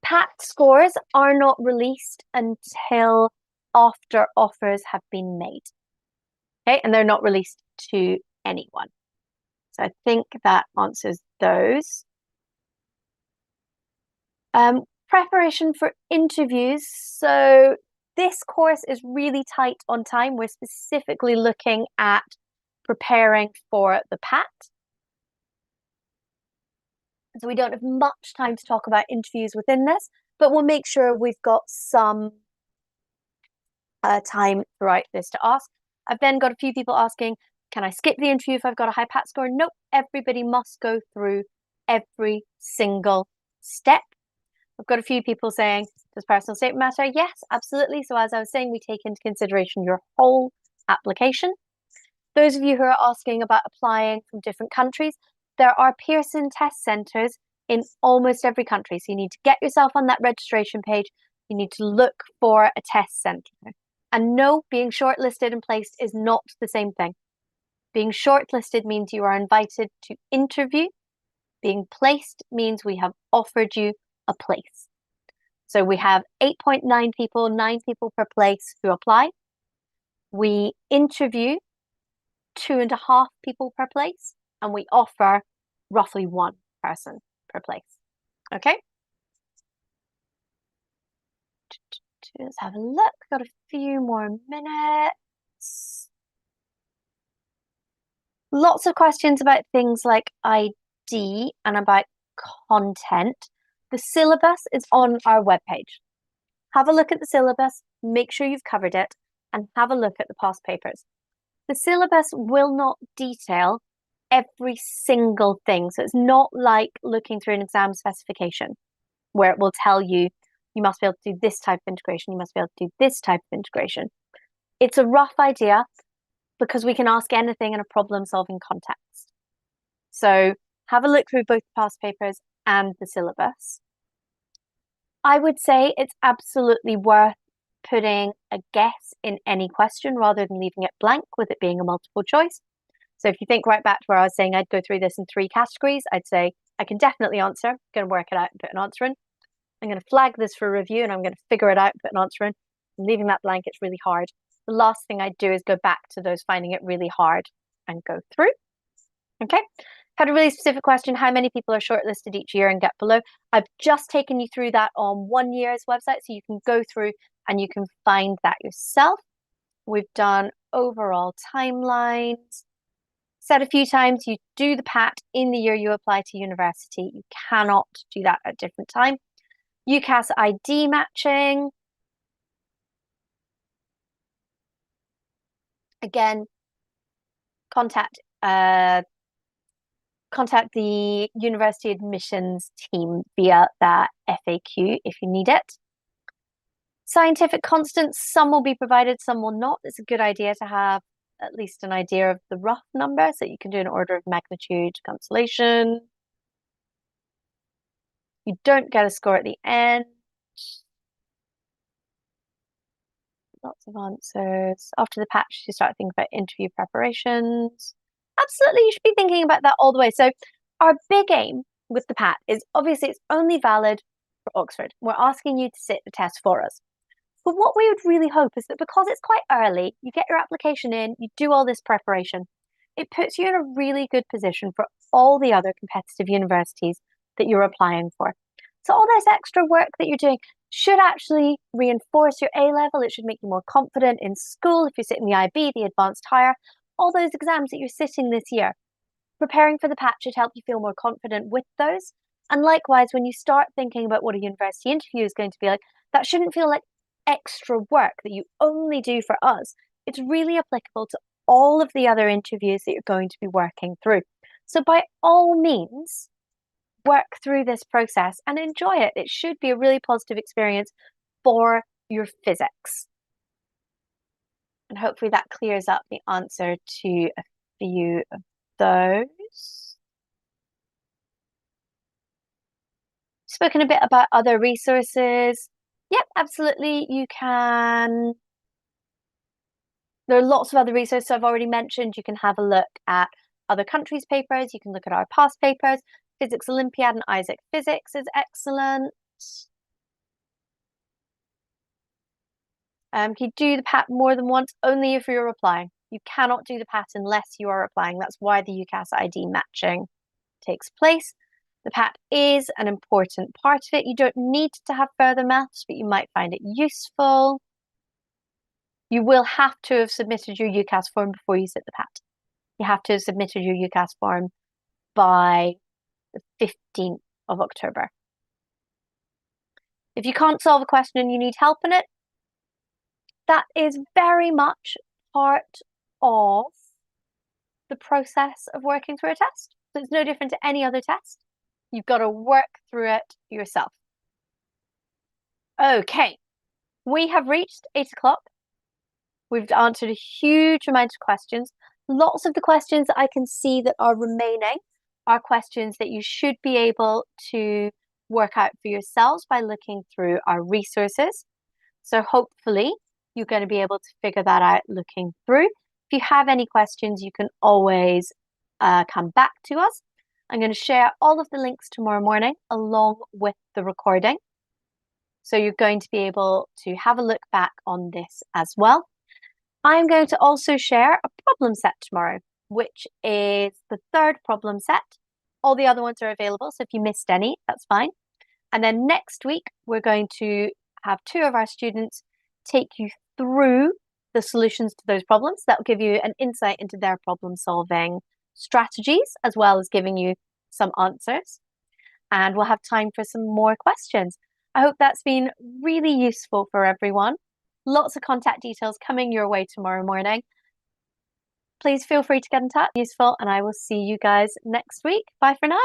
PAT scores are not released until after offers have been made. Okay, and they're not released to anyone. So I think that answers those. Preparation for interviews. So this course is really tight on time. We're specifically looking at preparing for the PAT. So we don't have much time to talk about interviews within this, but we'll make sure we've got some time throughout this to ask. I've then got a few people asking, can I skip the interview if I've got a high PAT score? Nope, everybody must go through every single step. I've got a few people saying, does personal statement matter? Yes, absolutely. So as I was saying, we take into consideration your whole application. Those of you who are asking about applying from different countries, there are Pearson test centres in almost every country. So you need to get yourself on that registration page. You need to look for a test centre. And no, being shortlisted and placed is not the same thing. Being shortlisted means you are invited to interview. Being placed means we have offered you a place. So we have 8.9 people, 9 people per place who apply. We interview 2.5 people per place, and we offer roughly 1 person per place. Okay? Let's have a look. Got a few more minutes. Lots of questions about things like ID and about content. The syllabus is on our webpage. Have a look at the syllabus, make sure you've covered it, and have a look at the past papers. The syllabus will not detail every single thing. So it's not like looking through an exam specification where it will tell you, you must be able to do this type of integration, you must be able to do this type of integration. It's a rough idea because we can ask anything in a problem-solving context. So have a look through both past papers and the syllabus. I would say it's absolutely worth putting a guess in any question rather than leaving it blank with it being a multiple choice. So if you think right back to where I was saying I'd go through this in 3 categories, I'd say I can definitely answer, I'm going to work it out and put an answer in. I'm going to flag this for review and I'm going to figure it out and put an answer in. And leaving that blank, it's really hard. The last thing I'd do is go back to those finding it really hard and go through. Okay, had a really specific question, how many people are shortlisted each year and get below? I've just taken you through that on 1 year's website, so you can go through and you can find that yourself. We've done overall timelines. Said a few times, you do the PAT in the year you apply to university. You cannot do that at a different time. UCAS ID matching. Again, contact the university admissions team via that FAQ if you need it. Scientific constants, some will be provided, some will not. It's a good idea to have at least an idea of the rough number so that you can do an order of magnitude cancellation. You don't get a score at the end. Lots of answers. After the patch, you start thinking about interview preparations. Absolutely, you should be thinking about that all the way. So our big aim with the PAT is obviously it's only valid for Oxford. We're asking you to sit the test for us. But what we would really hope is that because it's quite early, you get your application in, you do all this preparation, it puts you in a really good position for all the other competitive universities that you're applying for. So all this extra work that you're doing should actually reinforce your A level. It should make you more confident in school. If you're sitting the IB, the advanced higher, all those exams that you're sitting this year, preparing for the PAT should help you feel more confident with those. And likewise, when you start thinking about what a university interview is going to be like, that shouldn't feel like extra work that you only do for us. It's really applicable to all of the other interviews that you're going to be working through. So by all means, work through this process and enjoy it. It should be a really positive experience for your physics. And hopefully that clears up the answer to a few of those. Spoken a bit about other resources. Yep, absolutely. You can. There are lots of other resources I've already mentioned. You can have a look at other countries' papers. You can look at our past papers. Physics Olympiad and Isaac Physics is excellent. You do the PAT more than once, only if you're applying. You cannot do the PAT unless you are applying. That's why the UCAS ID matching takes place. The PAT is an important part of it. You don't need to have further maths, but you might find it useful. You will have to have submitted your UCAS form before you sit the PAT. You have to have submitted your UCAS form by the 15th of October. If you can't solve a question and you need help in it, that is very much part of the process of working through a test. So it's no different to any other test. You've got to work through it yourself. Okay, we have reached 8 o'clock. We've answered a huge amount of questions. Lots of the questions that I can see that are remaining are questions that you should be able to work out for yourselves by looking through our resources. So hopefully you're going to be able to figure that out looking through. If you have any questions, you can always come back to us. I'm going to share all of the links tomorrow morning along with the recording. So you're going to be able to have a look back on this as well. I'm going to also share a problem set tomorrow, which is the third problem set. All the other ones are available, so if you missed any, that's fine. And then next week, we're going to have 2 of our students take you through the solutions to those problems. That will give you an insight into their problem-solving strategies, as well as giving you some answers. And we'll have time for some more questions. I hope that's been really useful for everyone. Lots of contact details coming your way tomorrow morning. Please feel free to get in touch. Useful, and I will see you guys next week. Bye for now.